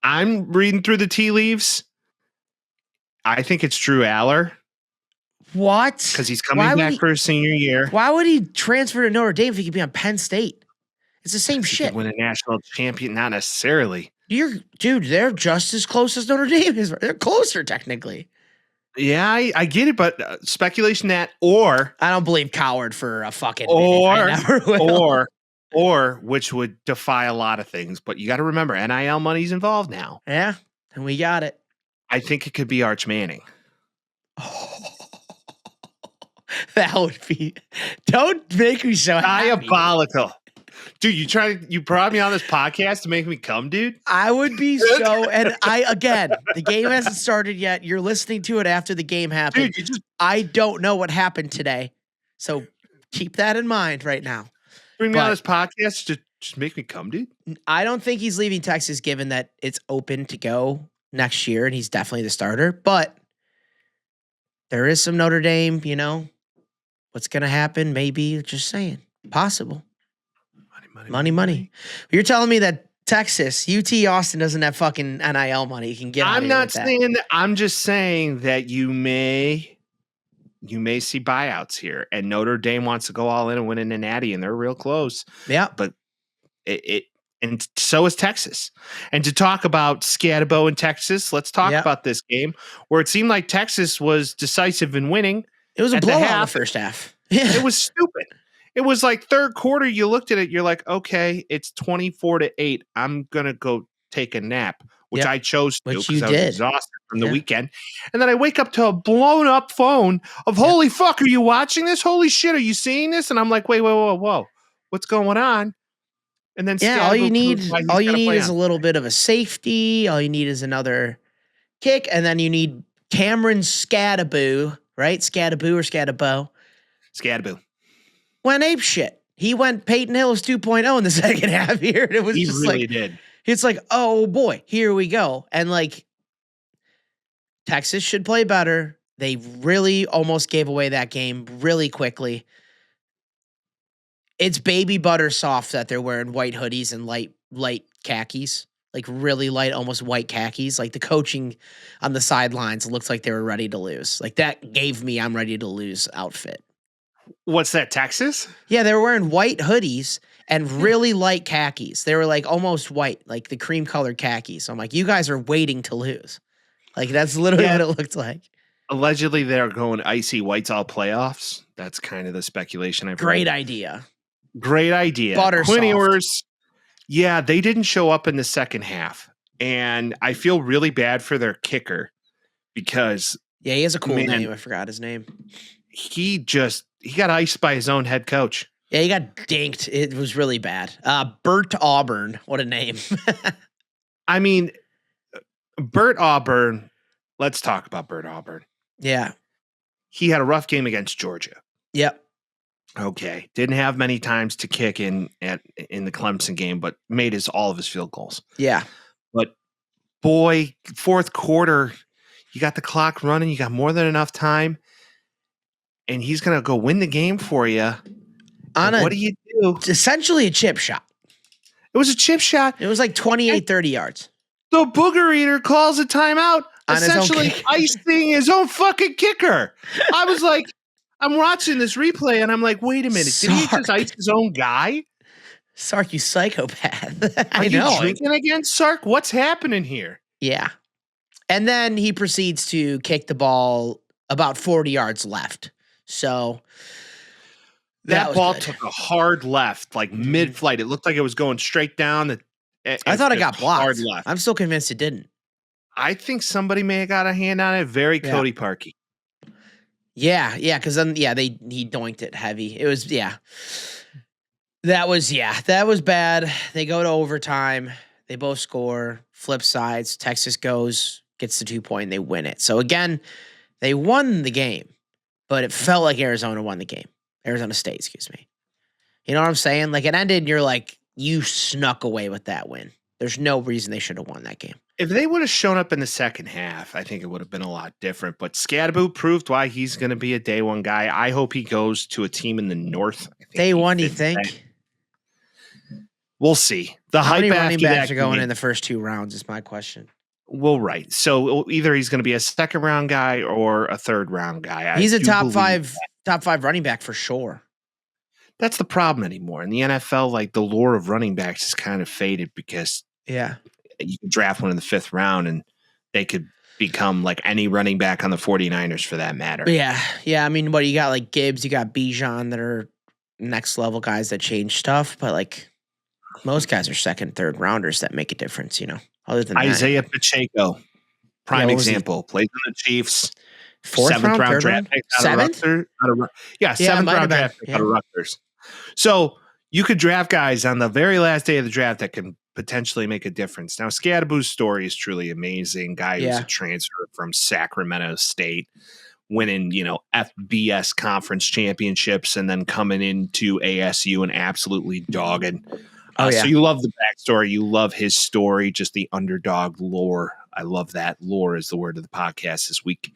I'm reading through the tea leaves. I think it's Drew Aller. What? Because he's coming back for his senior year. Why would he transfer to Notre Dame if he could be on Penn State? It's the same shit. Win a national champion, not necessarily. Dude, they're just as close as Notre Dame is. They're closer technically. Yeah, I get it, but speculation that, or I don't believe Cowherd for a fucking minute. I never will. or which would defy a lot of things. But you got to remember, NIL money's involved now. Yeah, and we got it. I think it could be Arch Manning. Oh, That would be. Don't make me so happy. Diabolical. Dude, you brought me on this podcast to make me come, dude? I would be so, and the game hasn't started yet. You're listening to it after the game happened. Dude, I don't know what happened today. So keep that in mind right now. bring me on this podcast to just make me come, dude? I don't think he's leaving Texas given that it's open to go next year and he's definitely the starter. But there is some Notre Dame, what's going to happen? Maybe, just saying. Possible. Money. You're telling me that Texas, UT Austin doesn't have fucking NIL money. You can get. I'm not saying that. I'm just saying that you may see buyouts here, and Notre Dame wants to go all in and win in a natty, and they're real close. Yeah, but and so is Texas. And to talk about Scatabo in Texas, let's talk about this game where it seemed like Texas was decisive in winning. It was a blowout in the first half. Yeah, it was stupid. It was like third quarter. You looked at it. You're like, okay, it's 24-8. I'm going to go take a nap, which I chose to because I was exhausted from the weekend. And then I wake up to a blown up phone of, holy fuck, are you watching this? Holy shit, are you seeing this? And I'm like, whoa. What's going on? And then all you need is a little bit of a safety. All you need is another kick. And then you need Cameron Scatabo, right? Scatabo or Scatabo? Scatabo. Went ape shit. He went Peyton Hillis 2.0 in the second half here. And it was did. It's like, oh boy, here we go. And like Texas should play better. They really almost gave away that game really quickly. It's baby butter soft that they're wearing white hoodies and light khakis, like really light, almost white khakis. Like the coaching on the sidelines looks like they were ready to lose. Like that gave me I'm ready to lose outfit. What's that, Texas? Yeah, they were wearing white hoodies and really light khakis. They were like almost white, like the cream colored khakis. So I'm like, you guys are waiting to lose. Like that's literally what it looked like. Allegedly, they're going icy whites all playoffs. That's kind of the speculation I've heard. Great idea. Butter Quinn Ewers, they didn't show up in the second half. And I feel really bad for their kicker because he has a cool name. I forgot his name. He got iced by his own head coach. Yeah, he got dinked. It was really bad. Bert Auburn. What a name. I mean, Bert Auburn. Let's talk about Bert Auburn. Yeah. He had a rough game against Georgia. Yep. Okay. Didn't have many times to kick in the Clemson game, but made all of his field goals. Yeah. But boy, fourth quarter, you got the clock running. You got more than enough time. And he's going to go win the game for you. What do you do? Essentially a chip shot. It was a chip shot. It was like 28, 30 yards. The booger eater calls a timeout, essentially icing his own fucking kicker. I was like, I'm watching this replay, and I'm like, wait a minute. Did he just ice his own guy? Sark, you psychopath. Are you drinking again, Sark? What's happening here? Yeah. And then he proceeds to kick the ball about 40 yards left. So that ball took a hard left, like mid-flight. It looked like it was going straight down. I thought it got blocked. Hard left. I'm still convinced it didn't. I think somebody may have got a hand on it. Very Cody Parkey. Yeah, because then he doinked it heavy. It was that was bad. They go to overtime. They both score. Flip sides. Texas gets the 2 point. And they win it. So again, they won the game. But it felt like Arizona won the game. Arizona State, excuse me. You know what I'm saying? Like it ended and you're like, you snuck away with that win. There's no reason they should have won that game. If they would have shown up in the second half, I think it would have been a lot different. But Scatabo proved why he's going to be a day one guy. I hope he goes to a team in the North. Day one, you think? We'll see. How many running backs are going in the first 2 rounds is my question. Well, right. So either he's going to be a second round guy or a third round guy. He's a top five running back for sure. That's the problem anymore. In the NFL, like the lore of running backs is kind of faded because you can draft one in the 5th round and they could become like any running back on the 49ers for that matter. Yeah. I mean, you got like Gibbs, you got Bijan that are next level guys that change stuff, but like most guys are 2nd, 3rd rounders that make a difference, other than Isaiah Pacheco, prime example, plays in the Chiefs. Fourth round, third round? pick Seventh? Seventh Yeah, it might have round draft been, pick out of Rutgers. So you could draft guys on the very last day of the draft that can potentially make a difference. Now, Scadaboo's story is truly amazing. Guy who's a transfer from Sacramento State, winning, FBS conference championships and then coming into ASU and absolutely dogging. So you love the backstory. You love his story, just the underdog lore. I love that. Lore is the word of the podcast this week.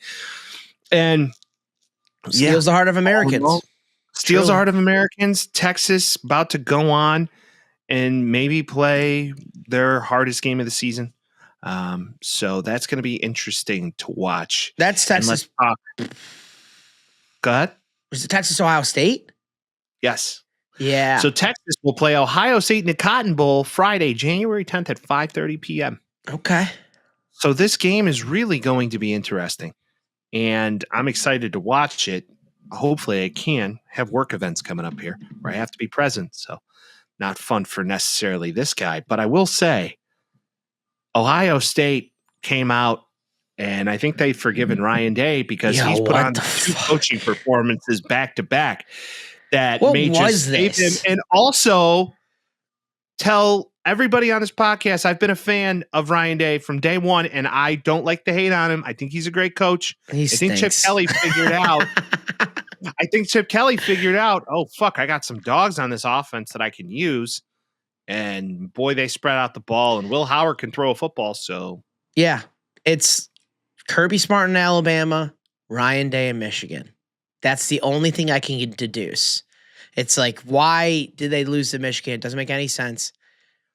And steals the heart of Americans. Steals the heart of Americans. Texas about to go on and maybe play their hardest game of the season. So that's going to be interesting to watch. That's Texas. Go ahead. Was it Texas, Ohio State? Yes. Yeah. So Texas will play Ohio State in the Cotton Bowl Friday, January 10th at 5:30 p.m. Okay. So this game is really going to be interesting, and I'm excited to watch it. Hopefully I can have work events coming up here where I have to be present. So not fun for necessarily this guy, but I will say Ohio State came out, and I think they've forgiven Ryan Day because he's put on 2 coaching performances back to back that may just save him. And also tell everybody on this podcast, I've been a fan of Ryan Day from day one, and I don't like to hate on him. I think he's a great coach. I think Chip Kelly figured out. Oh, fuck, I got some dogs on this offense that I can use. And boy, they spread out the ball, and Will Howard can throw a football. So yeah, it's Kirby Smart in Alabama, Ryan Day in Michigan. That's the only thing I can deduce. It's like, why did they lose to Michigan? It doesn't make any sense.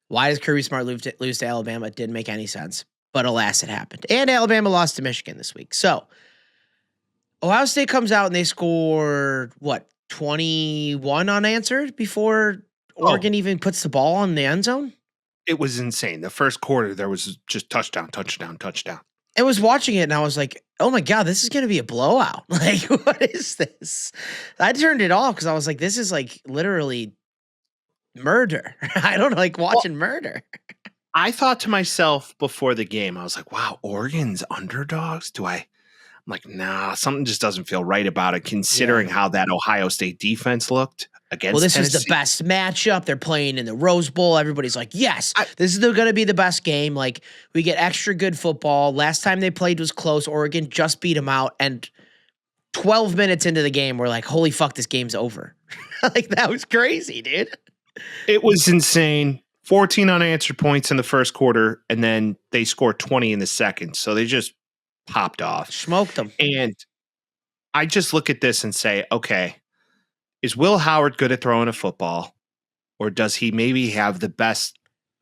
Why does Kirby Smart lose to Alabama? It didn't make any sense. But alas, it happened. And Alabama lost to Michigan this week. So Ohio State comes out and they score, 21 unanswered before Oregon even puts the ball in the end zone? It was insane. The first quarter, there was just touchdown. I was watching it and I was like, oh my God, this is going to be a blowout. Like, what is this? I turned it off because I was like, this is like literally murder. I don't like watching murder. I thought to myself before the game, I was like, wow, Oregon's underdogs? I'm like, nah, something just doesn't feel right about it considering how that Ohio State defense looked against this Tennessee. is the best matchup. They're playing in the Rose Bowl. Everybody's like, yes, this is going to be the best game. Like, we get extra good football. Last time they played was close. Oregon just beat them out. And 12 minutes into the game, we're like, holy fuck, this game's over. Like, that was crazy, dude. It was insane. 14 unanswered points in the first quarter, and then they scored 20 in the second. So they just popped off. Smoked them. And I just look at this and say, okay, is Will Howard good at throwing a football, or does he maybe have the best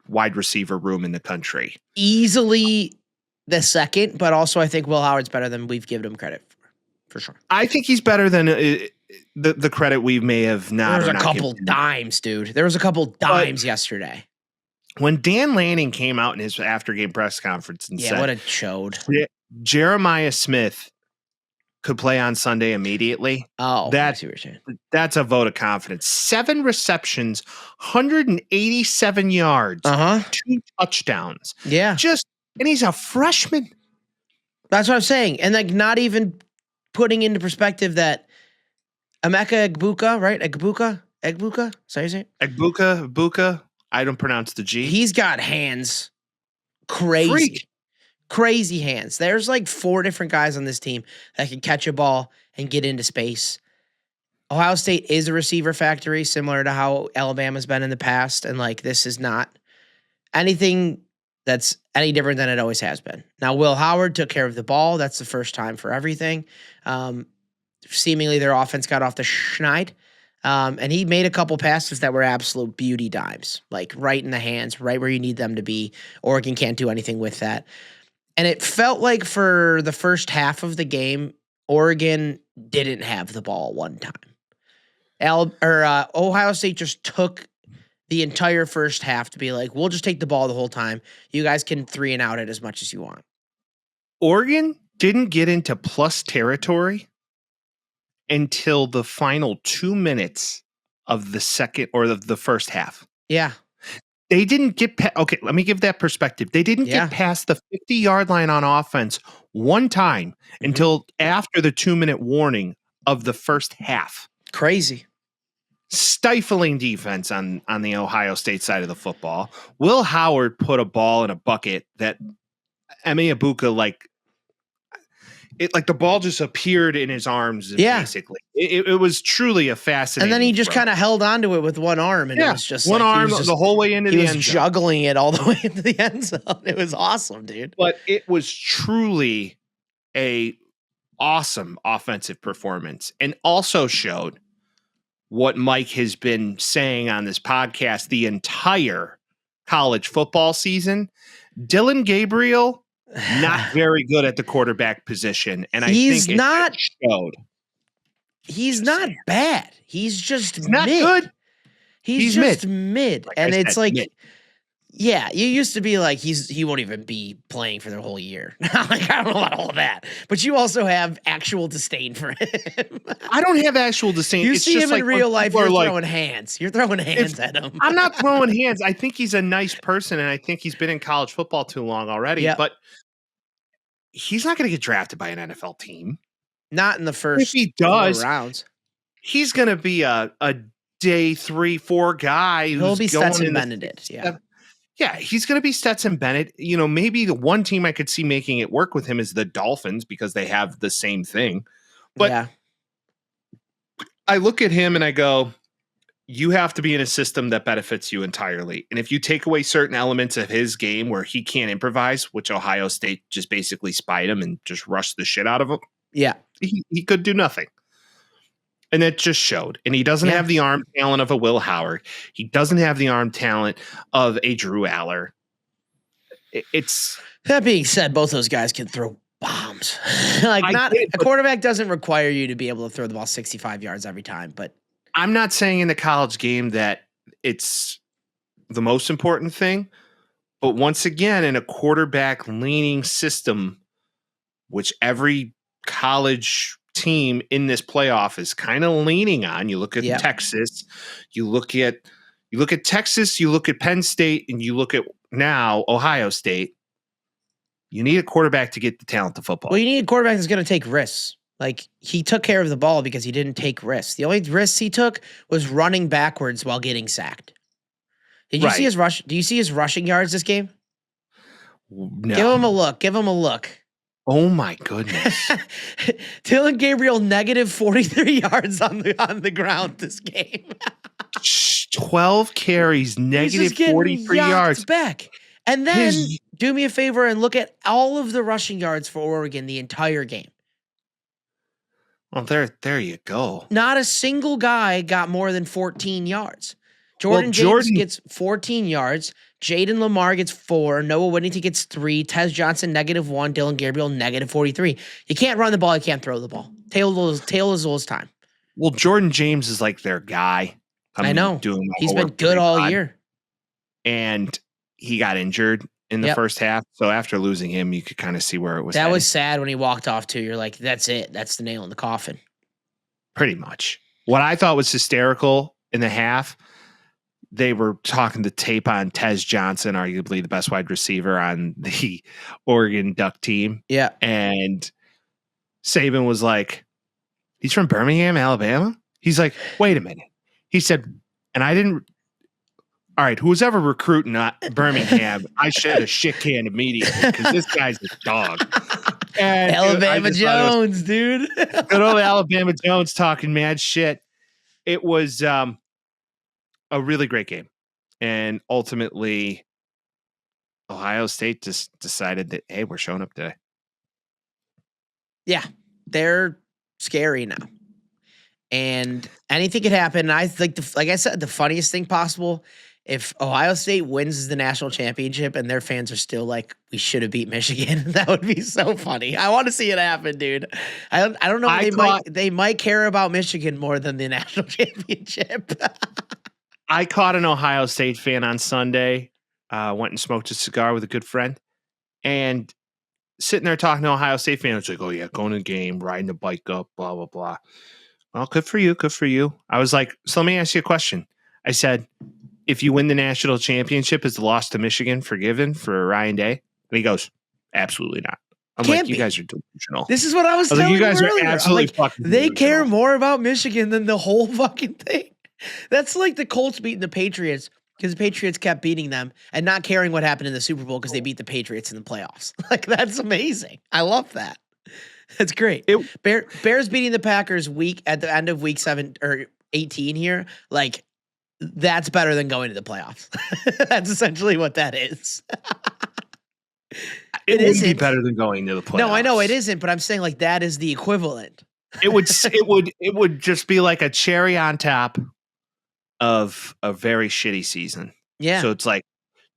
wide receiver room in the country? Easily the second, but also I think Will Howard's better than we've given him credit for sure. I think he's better than the credit we may have not. There was a couple dimes, dude. There was a couple dimes yesterday. When Dan Lanning came out in his after-game press conference and said, what a chode. Jeremiah Smith could play on Sunday immediately. Oh, I see what you're saying. That's a vote of confidence. 7 receptions, 187 yards, 2 touchdowns. Yeah. And he's a freshman. That's what I'm saying. And like, not even putting into perspective that Emeka Egbuka, right? Egbuka? Sorry, say it? Egbuka. I don't pronounce the G. He's got hands. Crazy. Freak. Crazy hands. There's like 4 different guys on this team that can catch a ball and get into space. Ohio State is a receiver factory, similar to how Alabama's been in the past. And like, this is not anything that's any different than it always has been. Now, Will Howard took care of the ball. That's the first time for everything. Seemingly their offense got off the schneid. And he made a couple passes that were absolute beauty dimes, like right in the hands, right where you need them to be. Oregon can't do anything with that. And it felt like for the first half of the game, Oregon didn't have the ball one time. Ohio State just took the entire first half to be like, we'll just take the ball the whole time. You guys can 3 and out it as much as you want. Oregon didn't get into plus territory until the final 2 minutes of the second or the first half. Yeah. They didn't get okay, let me give that perspective. They didn't Yeah. get past the 50-yard line on offense one time until after the 2-minute warning of the first half. Crazy. Stifling defense on the Ohio State side of the football. Will Howard put a ball in a bucket that Emi Ibuka, like the ball just appeared in his arms. Yeah. Basically, it was truly a fascinating. And then he just throw. kind of held onto it with one arm, and Yeah, it was just one like, arm the whole way into he the was end zone. juggling it all the way into the end zone. It was awesome, dude. But it was truly a awesome offensive performance, and also showed what Mike has been saying on this podcast the entire college football season. Dylan Gabriel, not very good at the quarterback position, and He's I think not- it showed. He's not bad. He's just Not mid. good. He's just mid. Like And I it's said, like, mid. yeah, you used to be like, he won't even be playing for the whole year. Like, I don't know about all of that. But you also have actual disdain for him. I don't have actual disdain. You It's see just him like in when real life, people you're are throwing hands. You're throwing hands at him. I'm not throwing hands. I think he's a nice person, and I think he's been in college football too long already. Yep. But he's not going to get drafted by an NFL team. Not in the first If he does, 4 rounds. he's going to be a day 3-4 guy. He'll Who's be going Stetson in the Bennett. Yeah. Yeah, he's going to be Stetson Bennett. You know, maybe the one team I could see making it work with him is the Dolphins because they have the same thing. But yeah. I look at him and I go, you have to be in a system that benefits you entirely. And if you take away certain elements of his game where he can't improvise, which Ohio State just basically spied him and just rushed the shit out of him, Yeah. he could do nothing. And it just showed. And he doesn't have the arm talent of a Will Howard. He doesn't have the arm talent of a Drew Aller. It's That being said, both those guys can throw bombs. Like, a quarterback doesn't require you to be able to throw the ball 65 yards every time, but I'm not saying in the college game that it's the most important thing, but once again, in a quarterback leaning system, which every college team in this playoff is kind of leaning on. You look at Texas, you look at Texas, you look at Penn State, and you look at now Ohio State. You need a quarterback to get the talent to football. Well, you need a quarterback that's going to take risks. Like, he took care of the ball because he didn't take risks. The only risks he took was running backwards while getting sacked. Did you see his rush? Do you see his rushing yards this game? No. Give him a look. Give him a look. Oh my goodness. Dylan Gabriel negative 43 yards on the ground this game. 12 carries, negative 43 yards back. And then do me a favor and look at all of the rushing yards for Oregon the entire game. Well, there you go. Not a single guy got more than 14 yards. Jordan James gets 14 yards. Jaden Lamar gets 4. Noah Whittington gets 3. Tez Johnson, -1. Dylan Gabriel, -43. You can't run the ball. You can't throw the ball. Tail is L's time. Well, Jordan James is like their guy. I know. He's been good all year. And he got injured in the first half. So after losing him, you could kind of see where it was That heading. was sad when he walked off, too. You're like, that's it. That's the nail in the coffin. Pretty much. What I thought was hysterical in the half, they were talking the tape on Tez Johnson, arguably the best wide receiver on the Oregon Duck team. Yeah. And Saban was like, he's from Birmingham, Alabama? He's like, wait a minute. He said, and I didn't. All right, who's ever recruiting Birmingham, I shed a shit can immediately because this guy's a dog. And Alabama Jones, dude. Good old Alabama Jones talking mad shit. It was a really great game. And ultimately, Ohio State just decided that, hey, we're showing up today. Yeah, they're scary now. And anything could happen. I think, like I said, the funniest thing possible, if Ohio State wins the national championship and their fans are still like, we should have beat Michigan, that would be so funny. I want to see it happen, dude. I don't know. They might care about Michigan more than the national championship. I caught an Ohio State fan on Sunday, went and smoked a cigar with a good friend, and sitting there talking to Ohio State fans, like, oh yeah, going to the game, riding the bike up, blah, blah, blah. Well, good for you. Good for you. I was like, so let me ask you a question. I said, if you win the national championship, is the loss to Michigan forgiven for Ryan Day? And he goes, absolutely not. I'm Can't like, you be. guys are delusional. This is what I was like, telling you guys you are earlier. I'm absolutely like, fucking they care delusional. more about Michigan than the whole fucking thing. That's like the Colts beating the Patriots because the Patriots kept beating them and not caring what happened in the Super Bowl because they beat the Patriots in the playoffs. Like, that's amazing. I love that. That's great. Bears beating the Packers at the end of week 7 or 18 here. Like, that's better than going to the playoffs. That's essentially what that is. It wouldn't be better than going to the playoffs. No, I know it isn't, but I'm saying like that is the equivalent. It would just be like a cherry on top of a very shitty season. Yeah. So it's like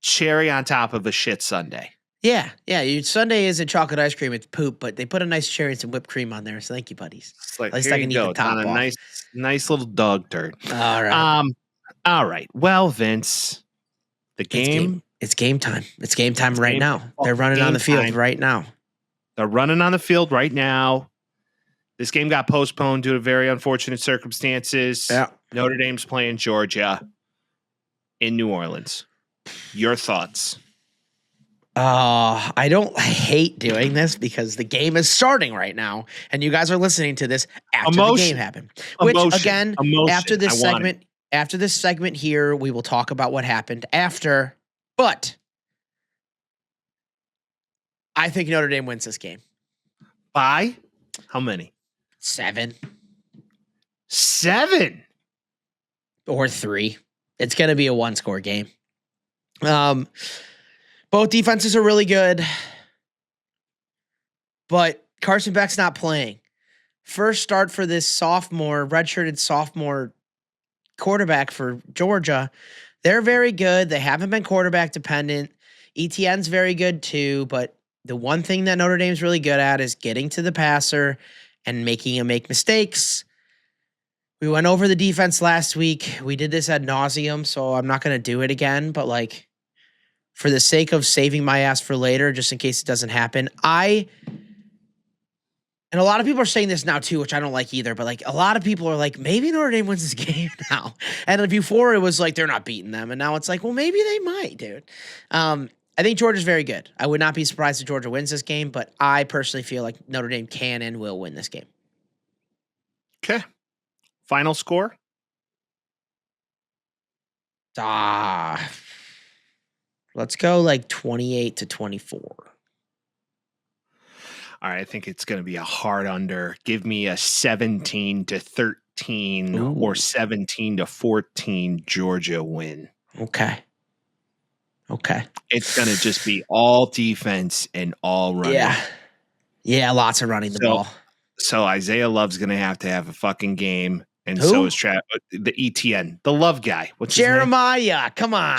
cherry on top of a shit Sunday. Yeah. Your Sunday isn't chocolate ice cream, it's poop, but they put a nice cherry and some whipped cream on there. So thank you, buddies. It's like, At least here I can you eat go. the It's on top a off. nice little dog turd. All right. All right. Well, Vince, the game. It's game time. It's game time right game now. time. They're running on the Game field time. right now. They're running on the field right now. This game got postponed due to very unfortunate circumstances. Yeah. Notre Dame's playing Georgia in New Orleans. Your thoughts? I hate doing this because the game is starting right now, and you guys are listening to this after the game happened. Which again, after this segment here, we will talk about what happened after. But I think Notre Dame wins this game. By how many? 7 or 3. It's going to be a 1-score game. Both defenses are really good, but Carson Beck's not playing. First start for this redshirted sophomore quarterback for Georgia. They're very good. They haven't been quarterback dependent. Etienne's very good too, but the one thing that Notre Dame's really good at is getting to the passer and making him make mistakes. We went over the defense last week. We did this ad nauseum, so I'm not going to do it again, but like, for the sake of saving my ass for later, just in case it doesn't happen, and a lot of people are saying this now too, which I don't like either, but like a lot of people are like, maybe Notre Dame wins this game now. And before it was like, they're not beating them. And now it's like, well, maybe they might, dude. I think Georgia's very good. I would not be surprised if Georgia wins this game, but I personally feel like Notre Dame can and will win this game. Okay. Final score? Let's go like 28-24. All right, I think it's going to be a hard under. Give me a 17-13 or 17-14 Georgia win. Okay. It's going to just be all defense and all running. Yeah, lots of running the ball. So Isaiah Love's going to have a fucking game. And Who? So is the ETN, the love guy. What's Jeremiah, his name? come on.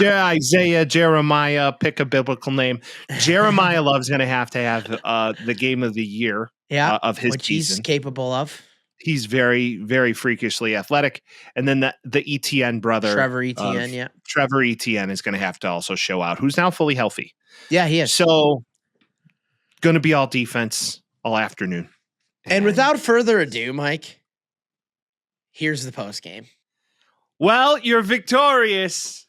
Jeremiah, pick a biblical name. Jeremiah Love's going to have the game of the year of his which season. He's capable of. He's very, very freakishly athletic. And then the ETN brother. Trevor Etienne, Trevor Etienne is going to have to also show out, who's now fully healthy. Yeah, he is. So going to be all defense all afternoon. And without further ado, Mike, here's the post game. Well, you're victorious,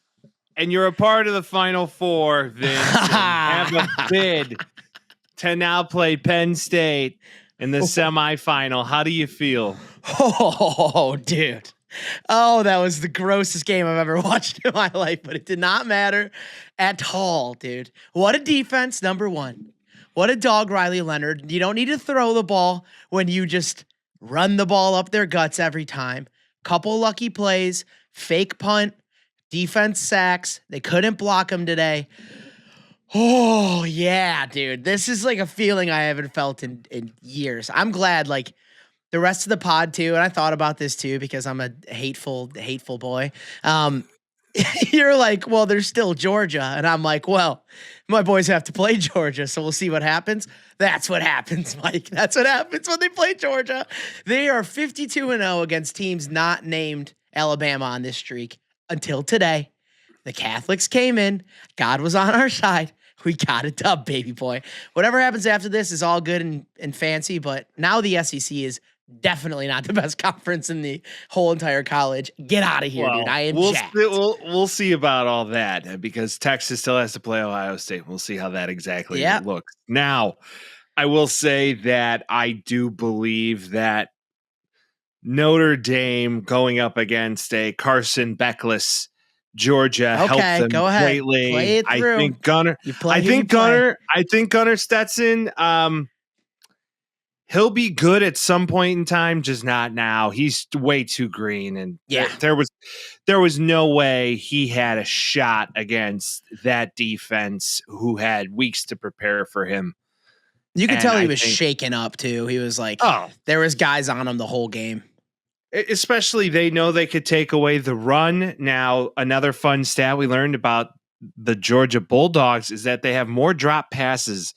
and you're a part of the Final Four, Vince. And have a bid to now play Penn State in the semifinal. How do you feel? Oh, dude. Oh, that was the grossest game I've ever watched in my life, but it did not matter at all, dude. What a defense, number one. What a dog, Riley Leonard. You don't need to throw the ball when you just run the ball up their guts every time. Couple lucky plays, fake punt, defense sacks. They couldn't block him today. Oh, yeah, dude. This is like a feeling I haven't felt in years. I'm glad, like, the rest of the pod, too, and I thought about this, too, because I'm a hateful boy. You're like, well, there's still Georgia. And I'm like, well, my boys have to play Georgia, so we'll see what happens. That's what happens, Mike. That's what happens when they play Georgia. They are 52-0 against teams not named Alabama on this streak until today. The Catholics came in. God was on our side. We got a dub, baby boy. Whatever happens after this is all good and fancy, but now the SEC is Definitely not the best conference in the whole entire college. Get out of here, dude. I am jacked. We'll see about all that because Texas still has to play Ohio State. We'll see how that exactly looks. Now, I will say that I do believe that Notre Dame going up against a Carson Beckless Georgia helped them go ahead. greatly. Play it through. I think Gunnar Stetson, he'll be good at some point in time, just not now. He's way too green, and there was no way he had a shot against that defense who had weeks to prepare for him. You could tell he was shaken up too. He was like, there was guys on him the whole game. Especially they know they could take away the run. Now, another fun stat we learned about the Georgia Bulldogs is that they have more drop passes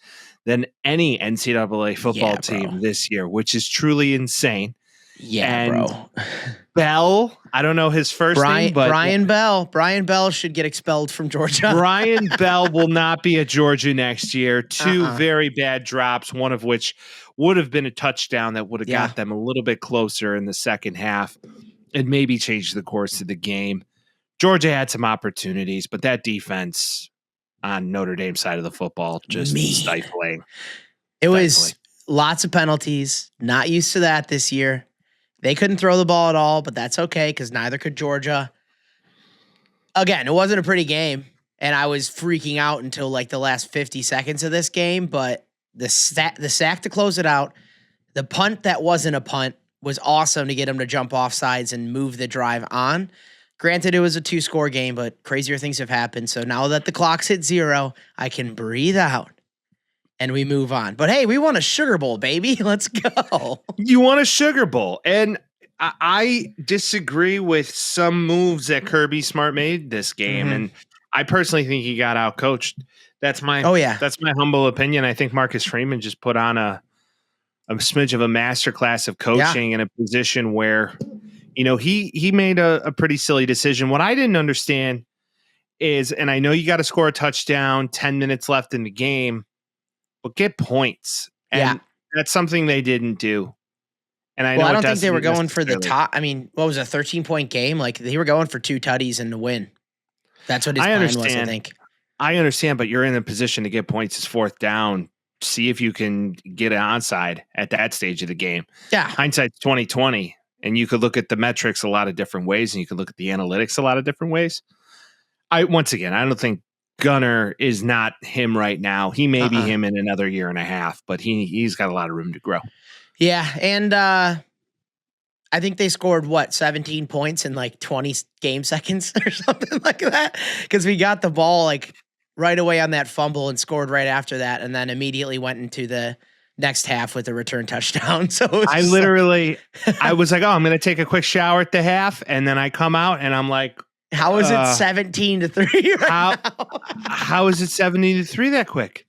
than any NCAA football team this year, which is truly insane. Yeah, and bro. Bell, I don't know his first name, but Brian Bell. Brian Bell should get expelled from Georgia. Brian Bell will not be at Georgia next year. Two very bad drops, one of which would have been a touchdown that would have got them a little bit closer in the second half and maybe changed the course of the game. Georgia had some opportunities, but that defense on Notre Dame side of the football just stifling. It was lots of penalties. Not used to that this year. They couldn't throw the ball at all, but that's okay because neither could Georgia. Again, it wasn't a pretty game, and I was freaking out until like the last 50 seconds of this game, but the sack to close it out, the punt that wasn't a punt was awesome to get him to jump off sides and move the drive on. Granted, it was a 2-score game, but crazier things have happened. So now that the clock's hit 0, I can breathe out and we move on. But hey, we won a Sugar Bowl, baby. Let's go. You won a Sugar Bowl. And I disagree with some moves that Kirby Smart made this game. And I personally think he got out coached. That's my humble opinion. I think Marcus Freeman just put on a smidge of a masterclass of coaching in a position where, you know, he made a pretty silly decision. What I didn't understand is, and I know you got to score a touchdown, 10 minutes left in the game, but get points. And that's something they didn't do. And I don't think they were going for the top. I mean, what was a 13-point game? Like they were going for 2 tutties and to win. That's what his plan was, I think. I understand, but you're in a position to get points. It's 4th down. See if you can get an onside at that stage of the game. Yeah. Hindsight's 20/20. And you could look at the metrics a lot of different ways, and you could look at the analytics a lot of different ways. Once again, I don't think Gunnar is not him right now. He may be him in another year and a half, but he's got a lot of room to grow. Yeah, and I think they scored, 17 points in like 20 game seconds or something like that, because we got the ball like right away on that fumble and scored right after that, and then immediately went into the next half with a return touchdown. So I was like, oh, I'm going to take a quick shower at the half. And then I come out and I'm like, how is it 17-3 now? How is it 17-3 that quick?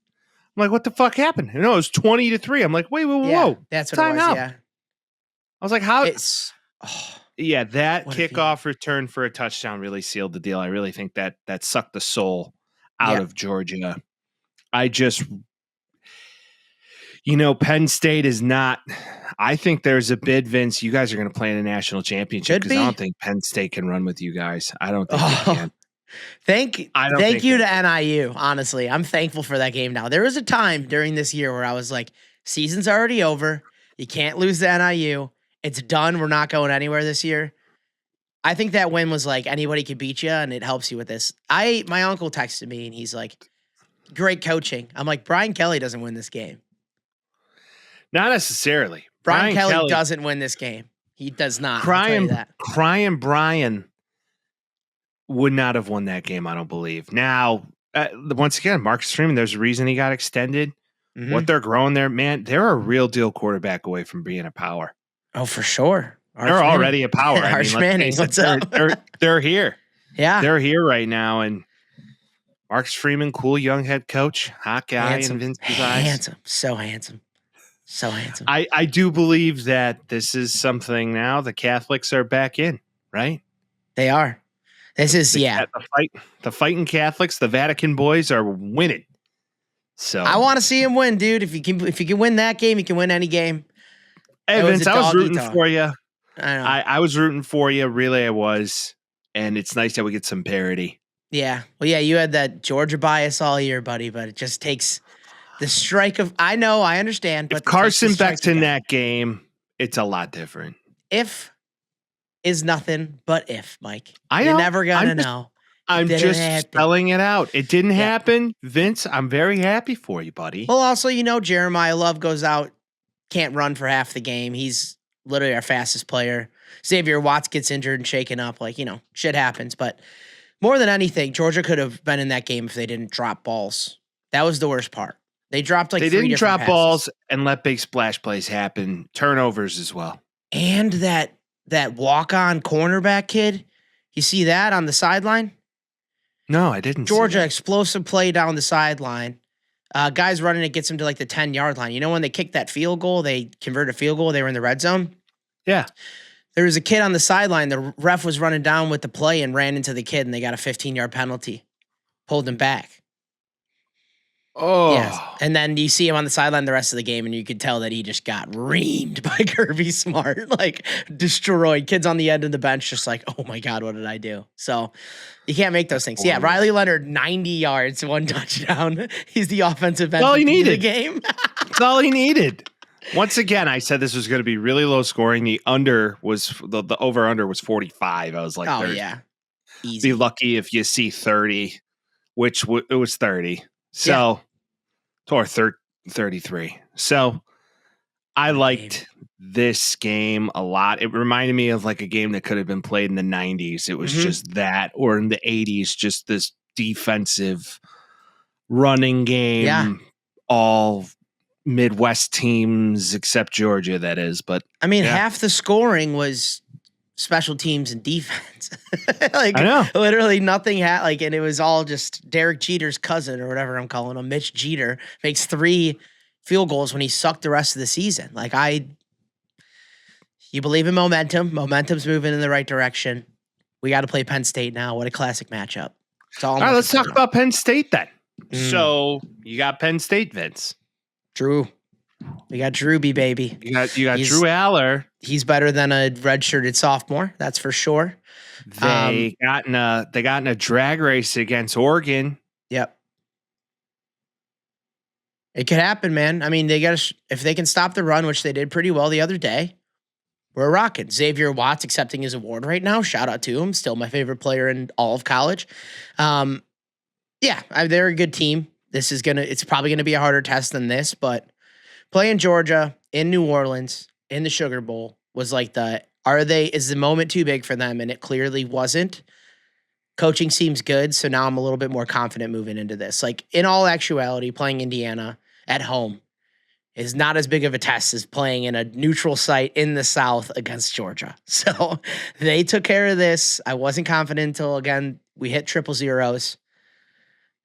I'm like, what the fuck happened? No, it was 20-3. I'm like, whoa. That's what it was. Out. Yeah. I was like, how? That kickoff return for a touchdown really sealed the deal. I really think that sucked the soul out of Georgia. Penn State is not. I think there's a bid, Vince. You guys are going to play in a national championship because I don't think Penn State can run with you guys. I don't think they can. Thank you to NIU. Honestly, I'm thankful for that game now. There was a time during this year where I was like, season's already over. You can't lose to NIU. It's done. We're not going anywhere this year. I think that win was like anybody could beat you, and it helps you with this. My uncle texted me, and he's like, great coaching. I'm like, Brian Kelly doesn't win this game. Not necessarily. Brian Kelly doesn't win this game. He does not. Crying Brian would not have won that game, I don't believe. Now, once again, Marcus Freeman, there's a reason he got extended. What they're growing there, man, they're a real deal quarterback away from being a power. Oh, for sure. They're already a power. Arch Manning, what's up? They're here. Yeah. They're here right now, and Marcus Freeman, cool young head coach, hot guy in Vince's eyes. Handsome. So handsome. So handsome. I do believe that this is something now. The Catholics are back in, right? They are. This is the fighting Catholics. The Vatican boys are winning. So I want to see him win, dude. If you can win that game, you can win any game. Hey, It was Vince, a I was doggy rooting dog. for you. I know. I was rooting for you. Really, I was. And it's nice that we get some parity. Yeah. Well, yeah, you had that Georgia bias all year, buddy, but it just takes the strike of. I know, I understand, but If Carson takes the strike Beck's in of God. that game, it's a lot different. If is nothing but if, Mike. I You're know. never gonna know. I'm didn't just happen. spelling it out. It didn't Yeah. happen. Vince, I'm very happy for you, buddy. Well, also, Jeremiah Love goes out, can't run for half the game. He's literally our fastest player. Xavier Watts gets injured and shaken up. Shit happens. But more than anything, Georgia could have been in that game if they didn't drop balls. That was the worst part. They dropped they three didn't different drop passes. balls and let big splash plays happen. Turnovers as well. And that walk-on cornerback kid, you see that on the sideline? No, I didn't. Georgia explosive play down the sideline. Guys running it gets them to the 10-yard line. When they kicked that field goal, they converted a field goal. They were in the red zone. Yeah. There was a kid on the sideline. The ref was running down with the play and ran into the kid, and they got a 15-yard penalty. Pulled him back. Oh. Yes. And then you see him on the sideline the rest of the game, and you could tell that he just got reamed by Kirby Smart, destroyed. Kids on the end of the bench just oh my God, what did I do? So you can't make those things. Yeah, Riley Leonard, 90 yards, 1 touchdown. He's the offensive end of the game. That's all he needed. Once again, I said this was going to be really low scoring. The over under was 45. I was like, oh 30. Yeah, easy. Be lucky if you see 30, which it was 30. So, or 33. So, I liked this game a lot. It reminded me of a game that could have been played in the 90s. It was just that, or in the 80s, just this defensive running game. Yeah. All Midwest teams except Georgia, that is. But half the scoring was special teams and defense. I know. Literally nothing and it was all just Derek Jeter's cousin or whatever I'm calling him. Mitch Jeter makes 3 field goals when he sucked the rest of the season. You believe in momentum. Momentum's moving in the right direction. We got to play Penn State now. What a classic matchup. All right, let's talk about Penn State then. So you got Penn State, Vince. Drew. We got Drewby, baby. You got Drew Aller. He's better than a redshirted sophomore, that's for sure. They got in a drag race against Oregon. Yep. It could happen, man. They got if they can stop the run, which they did pretty well the other day. We're rocking. Xavier Watts accepting his award right now. Shout out to him. Still my favorite player in all of college. They're a good team. It's probably gonna be a harder test than this, but playing Georgia in New Orleans in the Sugar Bowl was is the moment too big for them? And it clearly wasn't. Coaching seems good, so now I'm a little bit more confident moving into this. In all actuality, playing Indiana at home is not as big of a test as playing in a neutral site in the South against Georgia. So they took care of this. I wasn't confident until, again, we hit 000s.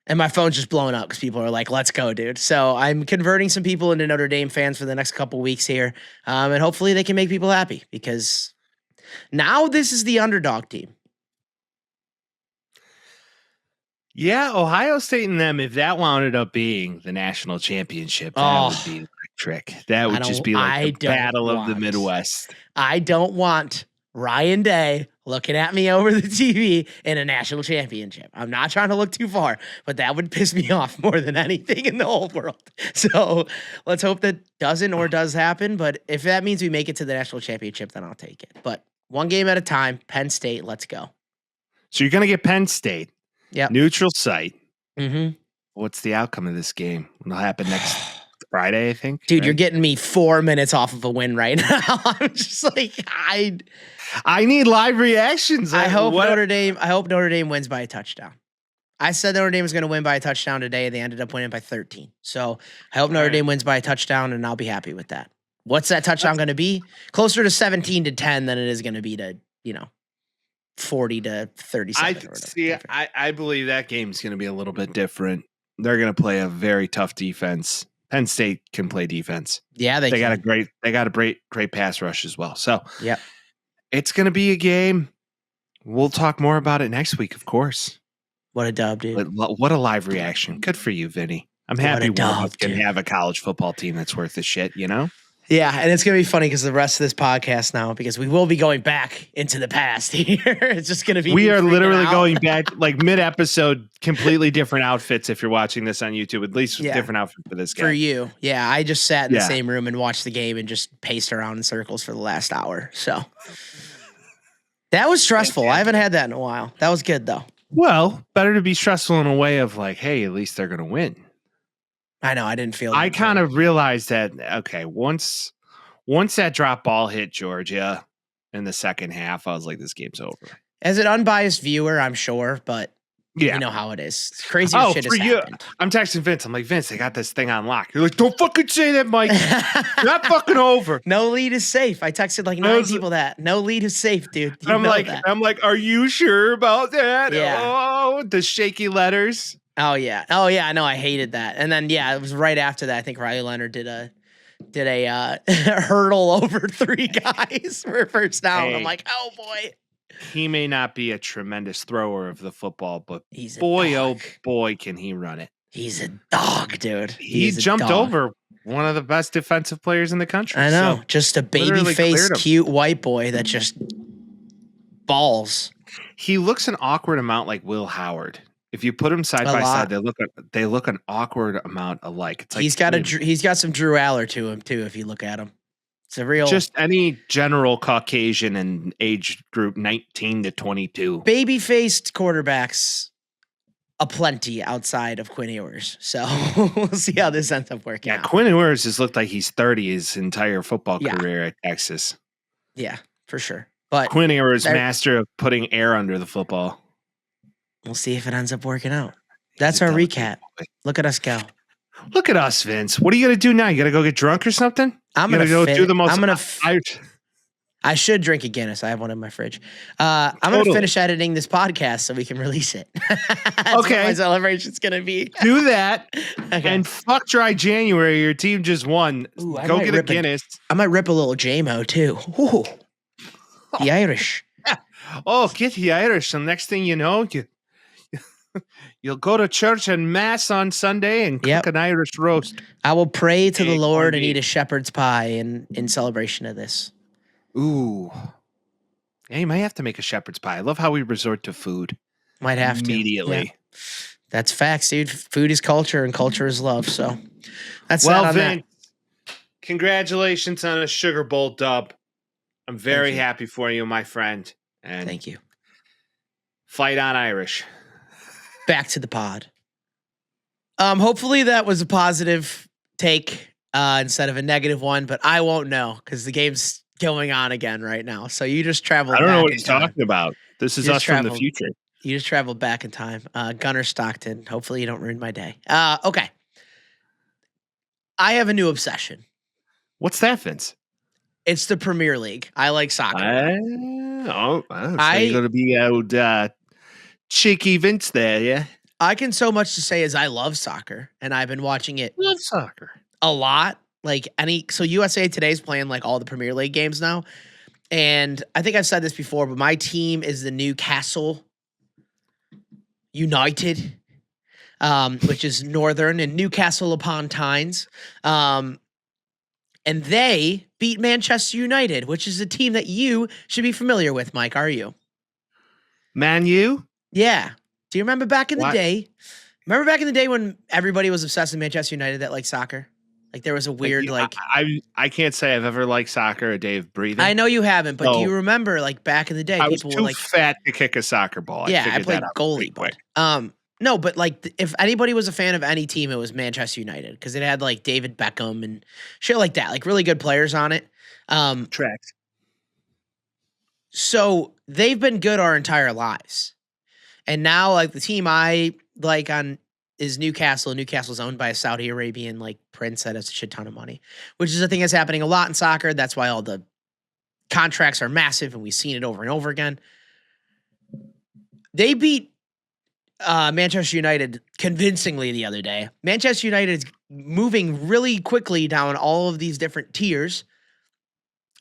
And my phone's just blowing up because people are like, let's go, dude. So I'm converting some people into Notre Dame fans for the next couple weeks here. And hopefully they can make people happy because now this is the underdog team. Yeah, Ohio State and them, if that wound up being the national championship, that would be electric. That would just be the battle of the Midwest. I don't want Ryan Day looking at me over the TV in a national championship. I'm not trying to look too far, but that would piss me off more than anything in the whole world. So let's hope that doesn't or does happen. But if that means we make it to the national championship, then I'll take it. But one game at a time, Penn State, let's go. So you're going to get Penn State. Yeah. Neutral site. Mm-hmm. What's the outcome of this game? It'll happen next Friday, I think. Dude, right? You're getting me 4 minutes off of a win right now. I'm just I need live reactions. I hope Notre Dame wins by a touchdown. I said Notre Dame was going to win by a touchdown today. They ended up winning by 13. So I hope Notre Dame wins by a touchdown, and I'll be happy with that. What's that touchdown going to be? Closer to 17-10 than it is going to be to 40 to 37. I believe that game's going to be a little bit different. They're going to play a very tough defense. Penn State can play defense. Yeah, they got a great pass rush as well. So yeah, it's going to be a game. We'll talk more about it next week, of course. What a dub, dude! What a live reaction. Good for you, Vinny. I'm happy one of us can have a college football team that's worth the shit. Yeah, and it's going to be funny because the rest of this podcast now, because we will be going back into the past here. It's just going to be We me are freaking literally out. going back like mid-episode, completely different outfits if you're watching this on YouTube. At least Yeah. different outfit for this guy. For you. Yeah, I just sat in the Yeah. same room and watched the game and just paced around in circles for the last hour. So that was stressful. I haven't had that in a while. That was good, though. Well, better to be stressful in a way of like, hey, at least they're going to win. I know. I didn't feel I that kind way. of realized that, okay, once that drop ball hit Georgia in the second half, I was like, this game's over. As an unbiased viewer, I'm sure, but Yeah. you know how it is. Crazy shit for has you. happened. I'm texting Vince. I'm like, Vince, they got this thing on lock. You're like, don't fucking say that, Mike. You're not fucking over. No lead is safe. I texted like 9 people that. No lead is safe, dude. You I'm know like, that. are you sure about that? Yeah. Oh, the shaky letters. Oh yeah. I know. I hated that. And then it was right after that. I think Riley Leonard did a hurdle over 3 guys for a first down. Hey. I'm like, oh boy. He may not be a tremendous thrower of the football, but He's a boy, dog. oh boy, can he run it. He's a dog, dude. He He's a jumped dog. over one of the best defensive players in the country. I know. So Just a literally baby-faced, cleared him. cute white boy that just balls. he looks an awkward amount like Will Howard. If you put them side A by lot. side, they look an awkward amount alike. It's like He's got some Drew Aller to him too. If you look at him, it's a real just any general Caucasian in age group 19 to 22. baby-faced quarterbacks aplenty outside of Quinn Ewers. So we'll see how this ends up working Yeah, out. Quinn Ewers has looked like he's 30 his entire football Yeah. career at Texas. Yeah, for sure. But Quinn Ewers, There- master of putting air under the football. we'll see if it ends up working out. That's He's a our delicate recap. boy. Look at us go. Look at us, Vince. What are you gonna do now? You gotta go get drunk or something? I'm You gonna gotta go do the most. I'm gonna. I I should drink a Guinness. I have one in my fridge. I'm Totally. gonna finish editing this podcast so we can release it. That's Okay. what my celebration's gonna be. do that Okay. and fuck dry January. Your team just won. Ooh, I Go might get a rip a- Guinness. I might rip a little JMO too. Ooh. The Irish. Oh, get the Irish. And next thing you know, you'll go to church and mass on Sunday and cook Yep. an Irish roast. I will pray to the Hey, Lord and corned eat a shepherd's pie in celebration of this. Ooh. Yeah, you might have to make a shepherd's pie. I love how we resort to food Might have to. immediately. Yeah. That's facts, dude. Food is culture and culture is love. So that's Well, that on Vince, congratulations on a Sugar Bowl dub. I'm very you. happy for you, my friend. that. And Thank you. fight on Irish. Back to the pod. Hopefully that was a positive take instead of a negative one, but I won't know because the game's going on again right now. So you just traveled. I don't know back what in he's time. talking about. This is You us just from the traveled. future. You just traveled back in time. Gunnar Stockton. Hopefully you don't ruin my day. Okay. I have a new obsession. What's that, Vince? It's the Premier League. I like soccer. So I- you're going to be out cheeky Vince there, yeah? I can so much to say as I love soccer, and I've been watching it Love soccer. a lot. So USA Today's playing like all the Premier League games now. And I think I've said this before, but my team is the Newcastle United, which is Northern and Newcastle upon Tynes. And they beat Manchester United, which is a team that you should be familiar with, Mike. Are you? Man, you? Yeah. Do you remember back in the What? day? Remember back in the day when everybody was obsessed with Manchester United that liked soccer? Like there was a weird I can't say I've ever liked soccer a day of breathing. I know you haven't, but do No. you remember like back in the day I was people too were like fat to kick a soccer ball. yeah, I figured played that out goalie, pretty quick. but no, but like if anybody was a fan of any team, it was Manchester United because it had like David Beckham and shit like that, like really good players on it. Tracks. So they've been good our entire lives. And now like the team I like on is Newcastle. Newcastle's owned by a Saudi Arabian like prince that has a shit ton of money, which is a thing that's happening a lot in soccer. That's why all the contracts are massive and we've seen it over and over again. They beat Manchester United convincingly the other day. Manchester United is moving really quickly down all of these different tiers.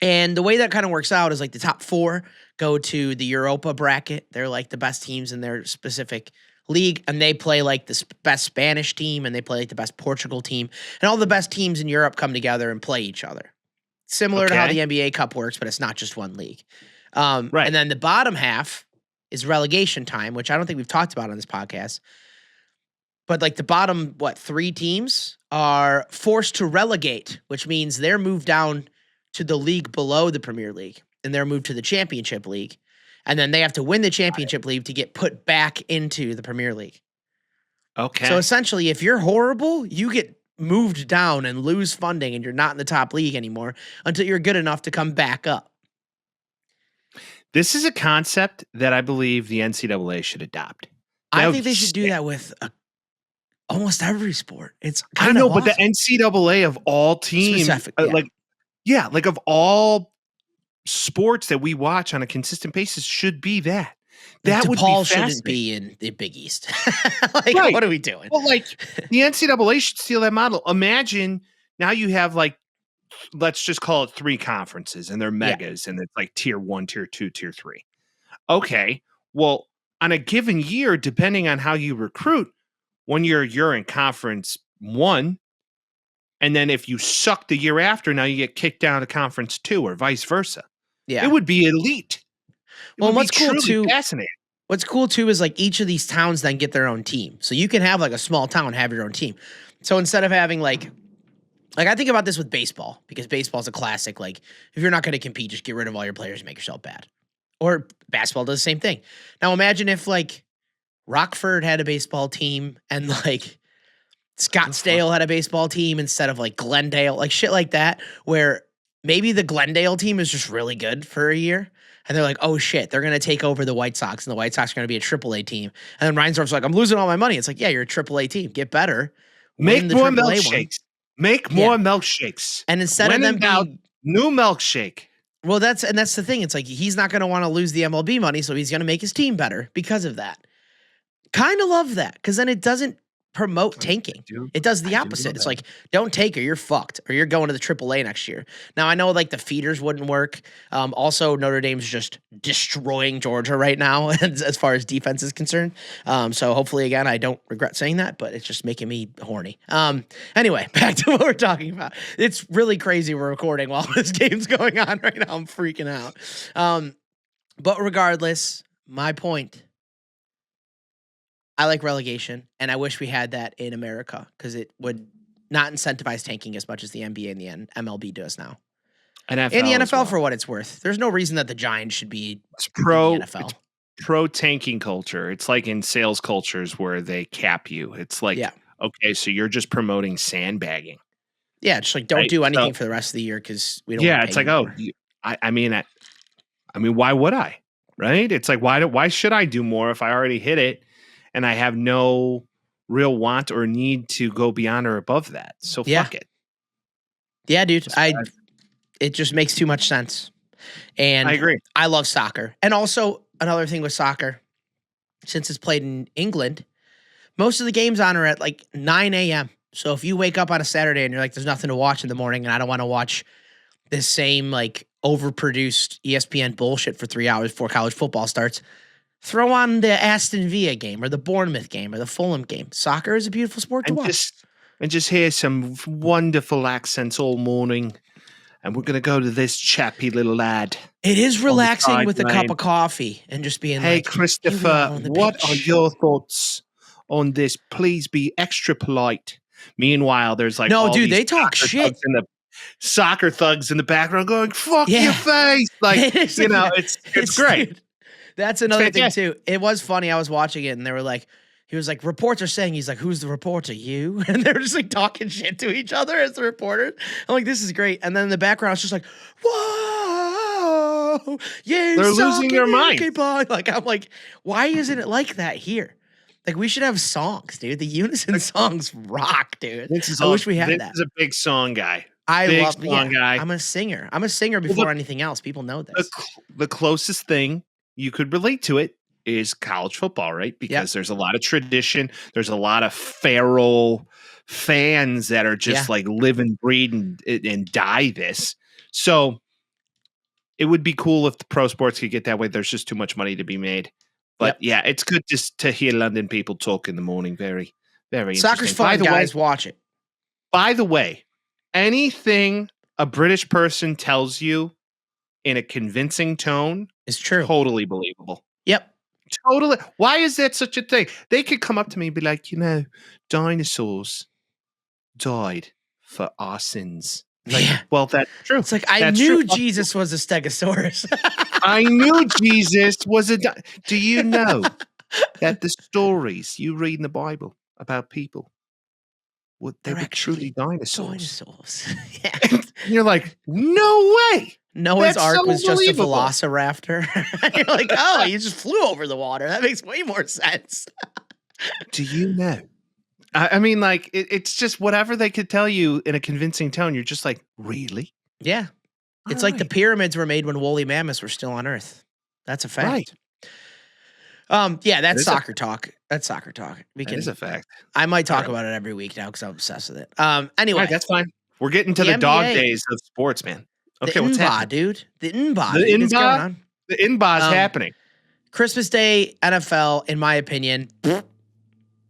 And the way that kind of works out is like the top 4 go to the Europa bracket. They're like the best teams in their specific league. And they play like the best Spanish team and they play like the best Portugal team. And all the best teams in Europe come together and play each other. similar to how the NBA Cup works, but it's not just one league. Right. And then the bottom half is relegation time, which I don't think we've talked about on this podcast. But like the bottom, 3 teams are forced to relegate, which means they're moved down to the league below the Premier League, and they're moved to the Championship League. And then they have to win the Championship League to get put back into the Premier League. Okay. So essentially, if you're horrible, you get moved down and lose funding, and you're not in the top league anymore until you're good enough to come back up. This is a concept that I believe the NCAA should adopt. I think they should do that with almost every sport. It's I know, but the NCAA of all teams, like of all sports that we watch on a consistent basis, should be that. That would DePaul be shouldn't be in the Big East. Right. What are we doing? Well, like the NCAA should steal that model. Imagine now you have like, let's just call it 3 conferences, and they're megas, and it's like tier 1, tier 2, tier 3. Okay, well, on a given year, depending on how you recruit, one year you're in conference 1, and then if you suck the year after, now you get kicked down to conference 2, or vice versa. Yeah, it would be elite. Well, what's cool too? Fascinating. What's cool too is like each of these towns then get their own team, so you can have like a small town have your own team. So instead of having like I think about this with baseball, because baseball is a classic. Like, if you're not going to compete, just get rid of all your players and make yourself bad. Or basketball does the same thing. Now imagine if like Rockford had a baseball team and like Scottsdale had a baseball team instead of like Glendale, like shit like that, where maybe the Glendale team is just really good for a year. And they're like, oh shit, they're going to take over the White Sox, and the White Sox are going to be a AAA team. And then Reinsdorf's like, I'm losing all my money. It's like, yeah, you're a AAA team. Get better. Make more milkshakes. Make more milkshakes. And instead of them being new milkshake. Well, that's the thing. It's like he's not going to want to lose the MLB money, so he's going to make his team better because of that. Kind of love that, because then it doesn't promote tanking. It does the opposite. It's like, don't tank or you're fucked, or you're going to the AAA next year. Now, I know like the feeders wouldn't work. Also, Notre Dame's just destroying Georgia right now as far as defense is concerned. So hopefully, again, I don't regret saying that, but it's just making me horny. Anyway, back to what we're talking about. It's really crazy we're recording while this game's going on right now. I'm freaking out. But regardless, my point, I like relegation, and I wish we had that in America, because it would not incentivize tanking as much as the NBA and the MLB does now. NFL and the NFL, for what it's worth. There's no reason that the Giants should be pro in the NFL. Pro tanking culture. It's like in sales cultures where they cap you. It's like, okay, so you're just promoting sandbagging. Yeah, just like don't do anything for the rest of the year because we don't. Yeah, it's like, I mean, why would I? Right? It's like, why should I do more if I already hit it? And I have no real want or need to go beyond or above that. So fuck it. Yeah, dude. It just makes too much sense. And I agree. I love soccer. And also another thing with soccer, since it's played in England, most of the games on are at like 9 a.m. So if you wake up on a Saturday and you're like, there's nothing to watch in the morning and I don't want to watch this same like overproduced ESPN bullshit for 3 hours before college football starts, throw on the Aston Villa game or the Bournemouth game or the Fulham game. Soccer is a beautiful sport to watch. And just hear some wonderful accents all morning. And we're going to go to this chappy little lad. It is relaxing with a cup of coffee and just being hey, like, Christopher, what are your thoughts on this? Please be extra polite. Meanwhile, there's like, no, dude, they talk shit. Soccer thugs in the background going, fuck your face. Like, you know, it's great. Dude, that's another thing too. It was funny. I was watching it and they were like, he was like, reports are saying, he's like, who's the reporter? You? And they were just like talking shit to each other as the reporters. I'm like, this is great. And then in the background, it's just like, whoa, yeah, they're losing their mind. Like, I'm like, why isn't it like that here? Like, we should have songs, dude. The unison songs rock, dude. I wish we had that. This is a big song guy. I big love song guy. I'm a singer. I'm a singer before anything else. People know this. The closest thing you could relate to it is college football, right? Because there's a lot of tradition. There's a lot of feral fans that are just like live and breed and die this. So it would be cool if the pro sports could get that way. There's just too much money to be made. But yeah, it's good just to hear London people talk in the morning. Very, very Soccer's interesting. fun, guys. Watch it. By the way, anything a British person tells you in a convincing tone, It's true. totally believable. Yep. Totally. Why is that such a thing? They could come up to me and be like, dinosaurs died for our sins. Like, Yeah. well, that's true. It's like, I That's knew true. Jesus was a stegosaurus. I knew Jesus was a. Do you know that the stories you read in the Bible about people, they They're were actually truly dinosaurs? Dinosaurs. Yeah. And you're like, no way. Noah's That's Ark so was just a unbelievable. velociraptor. You're like, oh, he just flew over the water. That makes way more sense. Do you know? I mean, like, it's just whatever they could tell you in a convincing tone. You're just like, really? Yeah. It's All like the right. pyramids were made when woolly mammoths were still on Earth. That's a fact. Right. Yeah, that's is a soccer talk. That's soccer talk. That is a fact. I might talk Alright. about it every week now because I'm obsessed with it. All Anyway, right, that's fine. We're getting to The the dog NBA. days of sports, man. the Okay, what's Inba, happening? dude. The Inba. The dude, it's Inba? going on. The Inba's happening. Christmas Day, NFL, in my opinion,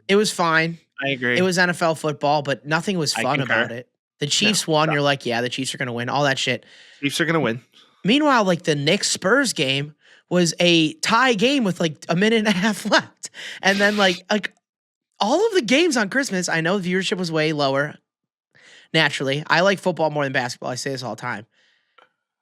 it was fine. I agree. It was NFL football, but nothing was I fun concur. about it. The Chiefs won. You're like, yeah, the Chiefs are going to win. All that shit. Chiefs are gonna win. Meanwhile, like the Knicks Spurs game was a tie game with like a minute and a half left. And then like all of the games on Christmas, I know the viewership was way lower. Naturally, I like football more than basketball. I say this all the time.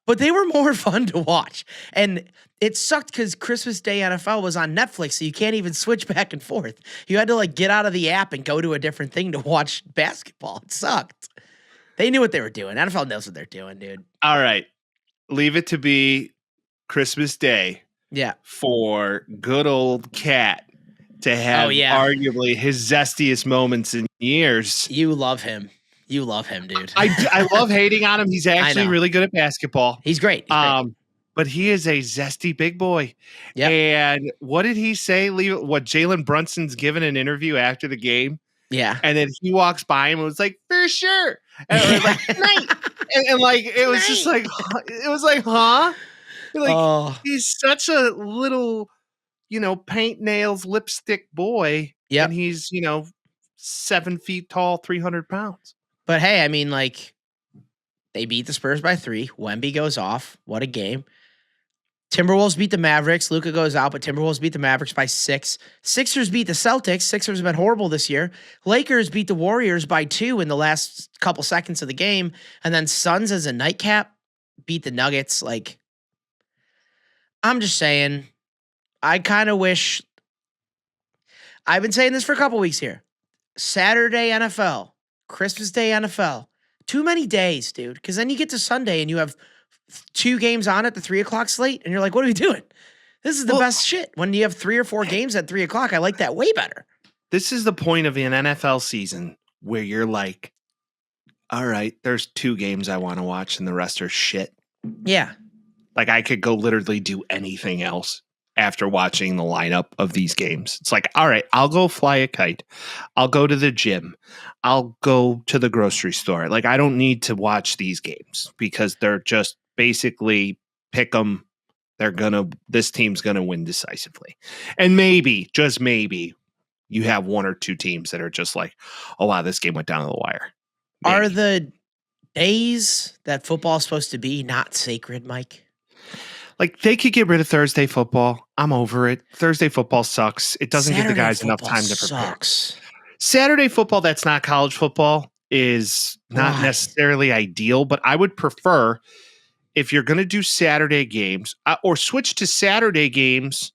But they were more fun to watch. And it sucked because Christmas Day NFL was on Netflix, so you can't even switch back and forth. You had to like get out of the app and go to a different thing to watch basketball. It sucked. They knew what they were doing. NFL knows what they're doing, dude. All right. Leave it to be Christmas Day Yeah. for good old Cat to have arguably his zestiest moments in years. You love him. You love him, dude. I love hating on him. He's actually know. really good at basketball. He's great. He's great. But he is a zesty big boy. Yep. And what did he say? What Jalen Brunson's given an interview after the game, Yeah. and then he walks by him and was like, "For sure," and it was like, "Night," and like it was just like, it was like, huh? Like he's such a little, paint nails lipstick boy. Yep. And he's 7 feet tall, 300 pounds. But hey, I mean, like, they beat the Spurs by 3. Wemby goes off. What a game. Timberwolves beat the Mavericks. Luka goes out, but Timberwolves beat the Mavericks by 6. Sixers beat the Celtics. Sixers have been horrible this year. Lakers beat the Warriors by 2 in the last couple seconds of the game. And then Suns as a nightcap beat the Nuggets. Like, I'm just saying, I kind of wish, I've been saying this for a couple weeks here. Saturday NFL, Christmas Day NFL. Too many days, dude. Because then you get to Sunday and you have 2 games on at the 3 o'clock slate, and you're like, what are we doing? This is the best shit. When you have 3 or 4 games at 3 o'clock, I like that way better. This is the point of an NFL season where you're like, all right, there's 2 games I want to watch and the rest are shit. Yeah. Like I could go literally do anything else after watching the lineup of these games. It's like, all right, I'll go fly a kite. I'll go to the gym. I'll go to the grocery store. Like I don't need to watch these games because they're just basically pick them. This team's going to win decisively. And maybe, just maybe, you have 1 or 2 teams that are just like, oh wow, this game went down to the wire. Maybe. Are the days that football is supposed to be not sacred, Mike? Like they could get rid of Thursday football. I'm over it. Thursday football sucks. It doesn't give the guys enough time to prepare. Sucks. Saturday football that's not college football is not necessarily ideal, but I would prefer if you're going to do Saturday games or switch to Saturday games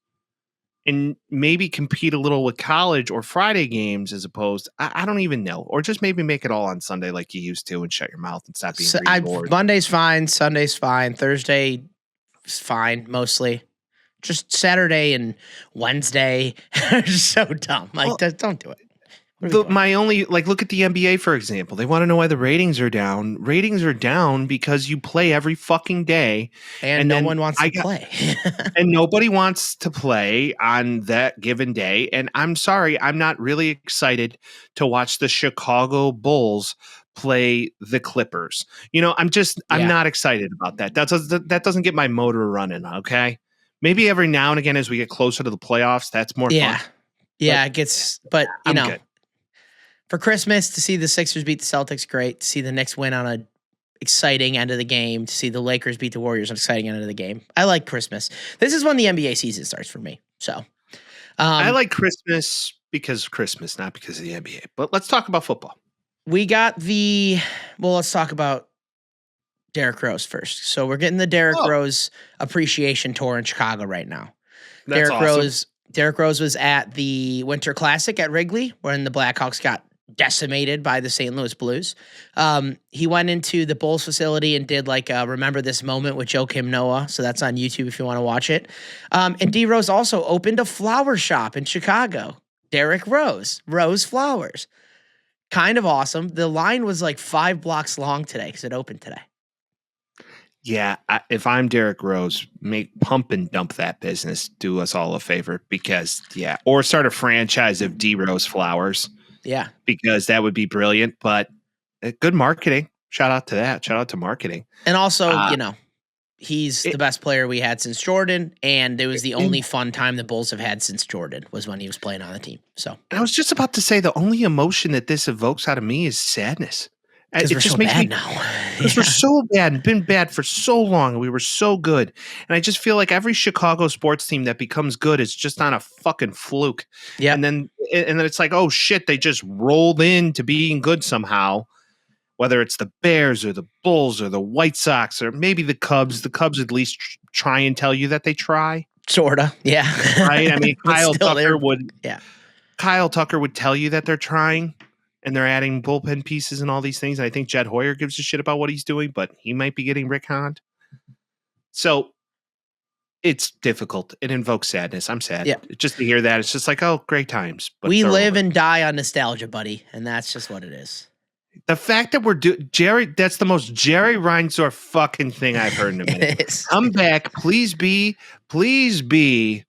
and maybe compete a little with college or Friday games as opposed. I don't even know. Or just maybe make it all on Sunday like you used to and shut your mouth and stop being bored. Monday's fine. Sunday's fine. Thursday is fine, mostly. Just Saturday and Wednesday are just so dumb. Like, don't do it. My only, look at the NBA, for example. They want to know why the ratings are down. Ratings are down because you play every fucking day. And no one wants to play. And nobody wants to play on that given day. And I'm sorry, I'm not really excited to watch the Chicago Bulls play the Clippers. I'm not excited about that. That doesn't get my motor running, okay? Maybe every now and again as we get closer to the playoffs, that's more fun. Yeah, it gets, but good. For Christmas, to see the Sixers beat the Celtics, great. To see the Knicks win on a exciting end of the game, to see the Lakers beat the Warriors, an exciting end of the game. I like Christmas. This is when the NBA season starts for me. So I like Christmas because of Christmas, not because of the NBA. But let's talk about football. we got let's talk about Derrick Rose first. So we're getting the Derrick Rose appreciation tour in Chicago right now. That's awesome. Derrick Rose was at the Winter Classic at Wrigley when the Blackhawks got decimated by the St. Louis Blues. He went into the Bulls facility and did like a Remember This Moment with Joakim Noah. So that's on YouTube if you want to watch it. And DRose also opened a flower shop in Chicago. Derrick Rose Flowers. Kind of awesome. The line was like 5 blocks long today because it opened today. Yeah, if I'm Derrick Rose, pump and dump that business. Do us all a favor because, or start a franchise of DRose Flowers. Yeah. Because that would be brilliant, but good marketing. Shout out to that. Shout out to marketing. And also, he's the best player we had since Jordan, and it was the only fun time the Bulls have had since Jordan was when he was playing on the team. So I was just about to say the only emotion that this evokes out of me is sadness. It we're just so makes bad me now. because we're so bad and been bad for so long. And we were so good. And I just feel like every Chicago sports team that becomes good is just on a fucking fluke. Yeah. And then it's like, oh shit, they just rolled into being good somehow. Whether it's the Bears or the Bulls or the White Sox or maybe the Cubs. The Cubs at least try and tell you that they try. Sorta. Yeah. Right? I mean, Kyle Tucker would tell you that they're trying. And they're adding bullpen pieces and all these things. And I think Jed Hoyer gives a shit about what he's doing, but he might be getting Rick Hahn. So it's difficult. It invokes sadness. I'm sad. Yeah. Just to hear that. It's just like, oh, great times. But we live and die on nostalgia, buddy. And that's just what it is. The fact that we're Jerry, that's the most Jerry Reinsdorf fucking thing I've heard in a minute. Come back. Please be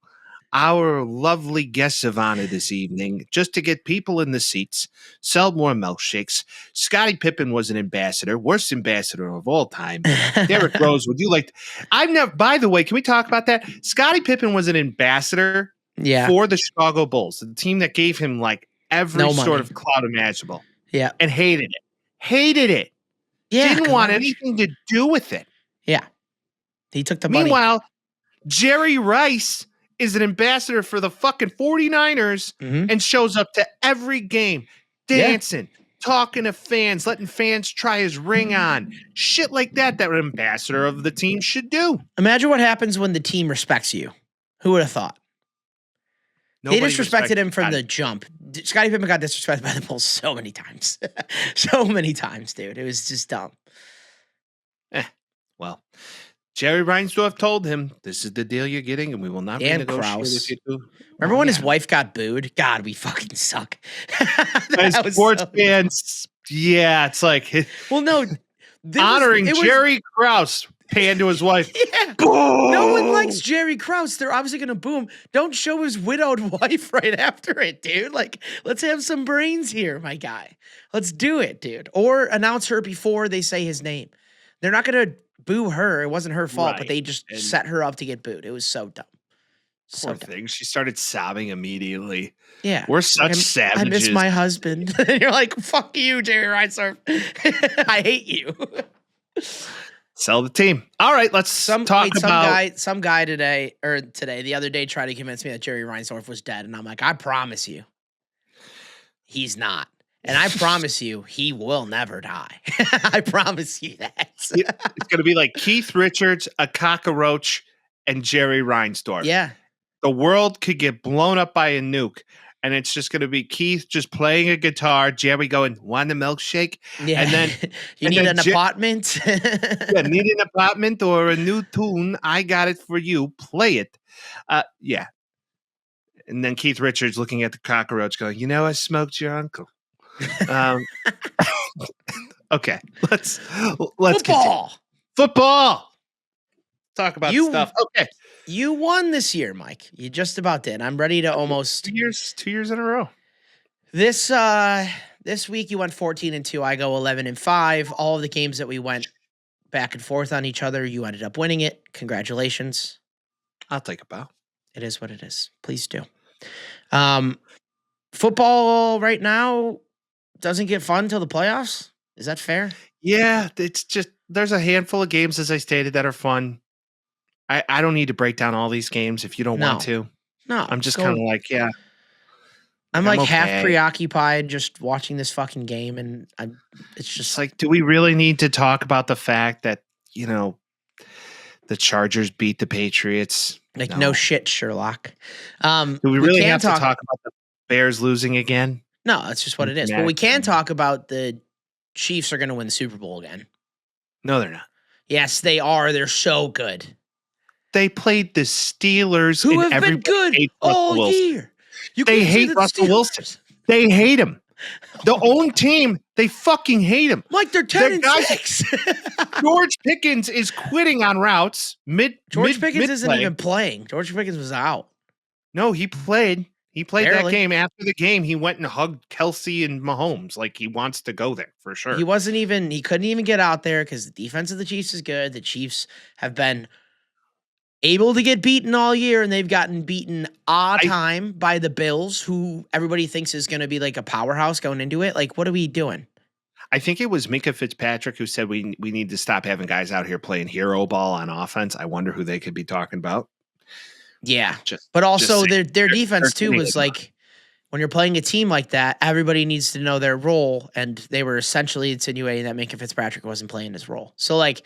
our lovely guests of honor this evening, just to get people in the seats, sell more milkshakes. Scottie Pippen was an ambassador, worst ambassador of all time. Derrick Rose, would you like by the way, can we talk about that? Scottie Pippen was an ambassador for the Chicago Bulls, the team that gave him like every sort of clout imaginable. Yeah. And hated it. Yeah. Didn't want anything to do with it. Yeah. He took the money. Meanwhile, Jerry Rice is an ambassador for the fucking 49ers and shows up to every game, dancing, talking to fans, letting fans try his ring on. Shit like that an ambassador of the team should do. Imagine what happens when the team respects you. Who would have thought? They disrespected him from the jump. Scottie Pippen got disrespected by the Bulls so many times. So many times, dude. It was just dumb. Well, Jerry Reinsdorf told him, this is the deal you're getting, and we will not renegotiate if you do. Remember when his wife got booed? God, we fucking suck. As sports fans, it's like... Well, no. Honoring Jerry Krause, pan to his wife. Yeah. Boom! No one likes Jerry Krause. They're obviously going to boo him. Don't show his widowed wife right after it, dude. Like, let's have some brains here, my guy. Let's do it, dude. Or announce her before they say his name. They're not going to boo her. It wasn't her fault, but they just set her up to get booed. It was so dumb. Poor thing. She started sobbing immediately. Yeah. We're such savages. I miss my husband. And you're like, fuck you, Jerry Reinsdorf. I hate you. Sell the team. All right, let's talk about... Some guy today, the other day, tried to convince me that Jerry Reinsdorf was dead. And I'm like, I promise you, he's not. And I promise you, he will never die. I promise you that. It's going to be like Keith Richards, a cockroach, and Jerry Reinsdorf. Yeah. The world could get blown up by a nuke, and it's just going to be Keith just playing a guitar, Jerry going, want a milkshake? Yeah. And then you need an apartment? Need an apartment or a new tune. I got it for you. Play it. Yeah. And then Keith Richards looking at the cockroach going, I smoked your uncle. Okay, let's football. Talk about stuff. Okay, you won this year, Mike. You just about did. I'm ready to almost 2 years in a row. This week you went 14-2. I go 11-5. All of the games that we went back and forth on each other, you ended up winning it. Congratulations. I'll take a bow. It is what it is. Please do. Football right now doesn't get fun until the playoffs. Is that fair? Yeah, it's just there's a handful of games, as I stated, that are fun. I don't need to break down all these games if you don't want to. No, I'm just kind of like, yeah. I'm like okay. half preoccupied just watching this fucking game, and it's just like, do we really need to talk about the fact that, the Chargers beat the Patriots? Like, no shit, Sherlock. Do we really have to talk about the Bears losing again? No, that's just what it is. But we can talk about the Chiefs are going to win the Super Bowl again. No, they're not. Yes, they are. They're so good. They played the Steelers, who have been good all year. They hate Russell Wilson. They hate him. The own team, they fucking hate him. Like they're 10-6. George Pickens is quitting on routes. George Pickens isn't even playing. George Pickens was out. No, he played. He played Barely. that game. After the game, he went and hugged Kelsey and Mahomes. Like, he wants to go there for sure. He couldn't even get out there because the defense of the Chiefs is good. The Chiefs have been able to get beaten all year, and they've gotten beaten time by the Bills, who everybody thinks is going to be like a powerhouse going into it. Like, what are we doing? I think it was Minka Fitzpatrick who said we need to stop having guys out here playing hero ball on offense. I wonder who they could be talking about. Yeah, but also their defense too was like, when you're playing a team like that, everybody needs to know their role, and they were essentially insinuating that Minka Fitzpatrick wasn't playing his role. So like,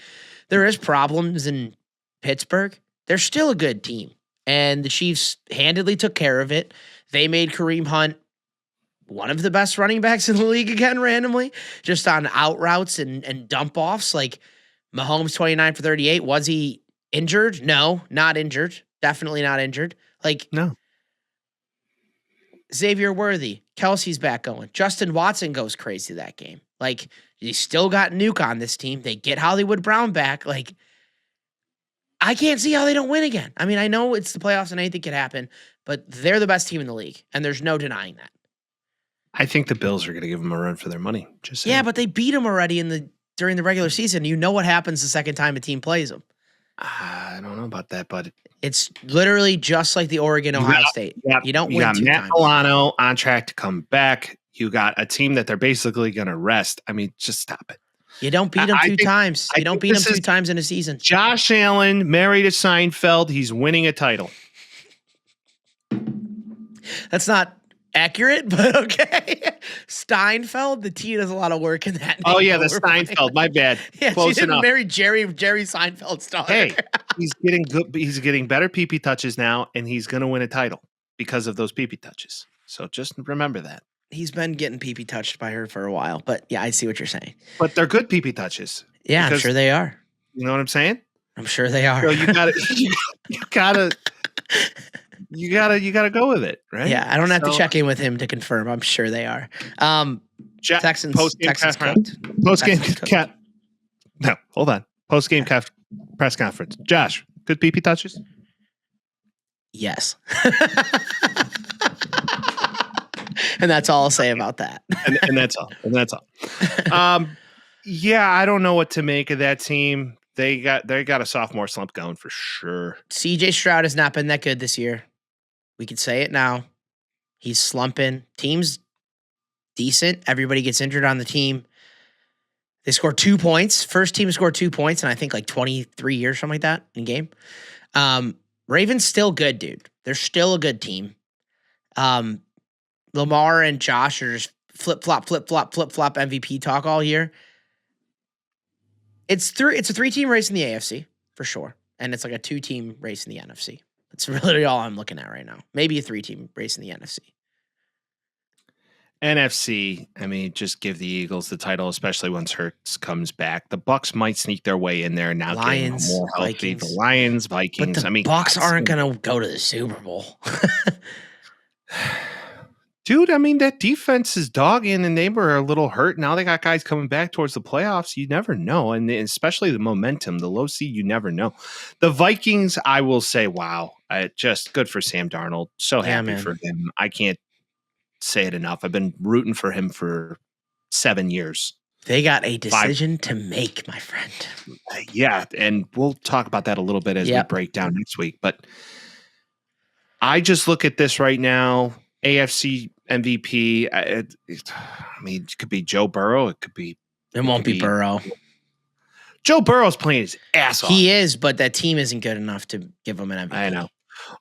there is problems in Pittsburgh. They're still a good team, and the Chiefs handedly took care of it. They made Kareem Hunt one of the best running backs in the league again, randomly, just on out routes and dump offs. Like, Mahomes 29 for 38. Was he injured? No, not injured. Definitely not injured. Like, no. Xavier Worthy, Kelsey's back going. Justin Watson goes crazy that game. Like, you still got Nuke on this team. They get Hollywood Brown back. Like, I can't see how they don't win again. I mean, I know it's the playoffs and anything could happen, but they're the best team in the league, and there's no denying that. I think the Bills are going to give them a run for their money. Just saying. Yeah, but they beat them already during the regular season. You know what happens the second time a team plays them. I don't know about that, but it's literally just like the Oregon-Ohio State. You don't win got two Matt times. Milano on track to come back. You got a team that they're basically going to rest. I mean, just stop it. You don't beat them two times. You don't beat them two times in a season. Josh Allen married to Seinfeld. He's winning a title. That's not accurate, but okay. Steinfeld, the T does a lot of work in that. Oh yeah, the Steinfeld. My bad. Yeah, close she didn't enough. marry Jerry Seinfeld's daughter. Hey, he's getting good. He's getting better PP touches now, and he's going to win a title because of those PP touches. So just remember that. He's been getting PP touched by her for a while, but yeah, I see what you're saying. But they're good PP touches. Yeah, I'm sure they are. You know what I'm saying? I'm sure they are. So you gotta go with it, right? Yeah, I don't have to check in with him to confirm. I'm sure they are. Texans cooked. No, hold on. Post-game press conference. Josh, good PP touches? Yes. And that's all I'll say about that. and that's all. And that's all. Yeah, I don't know what to make of that team. They got a sophomore slump going for sure. CJ Stroud has not been that good this year. We can say it now. He's slumping. Team's decent. Everybody gets injured on the team. They scored 2 points. First team scored 2 points in I think like 23 years, something like that in a game. Ravens still good, dude. They're still a good team. Lamar and Josh are just flip-flop MVP talk all year. It's a 3-team race in the AFC, for sure. And it's like a 2-team race in the NFC. That's really all I'm looking at right now. Maybe a 3-team race in the NFC. NFC, I mean, just give the Eagles the title, especially once Hurts comes back. The Bucks might sneak their way in there now. Lions, more healthy. Vikings. The Lions, Vikings. But the Bucks aren't going to go to the Super Bowl. Dude, I mean, that defense is dogging, and they were a little hurt. Now they got guys coming back towards the playoffs. You never know, and especially the momentum, the low seed, you never know. The Vikings, I will say, wow, just good for Sam Darnold. So happy for him. I can't say it enough. I've been rooting for him for 7 years. They got a decision to make, my friend. Yeah, and we'll talk about that a little bit as we break down next week. But I just look at this right now. AFC MVP. I mean, it could be Joe Burrow. It won't be Burrow. Joe Burrow's playing his ass off. He is, but that team isn't good enough to give him an MVP. I know.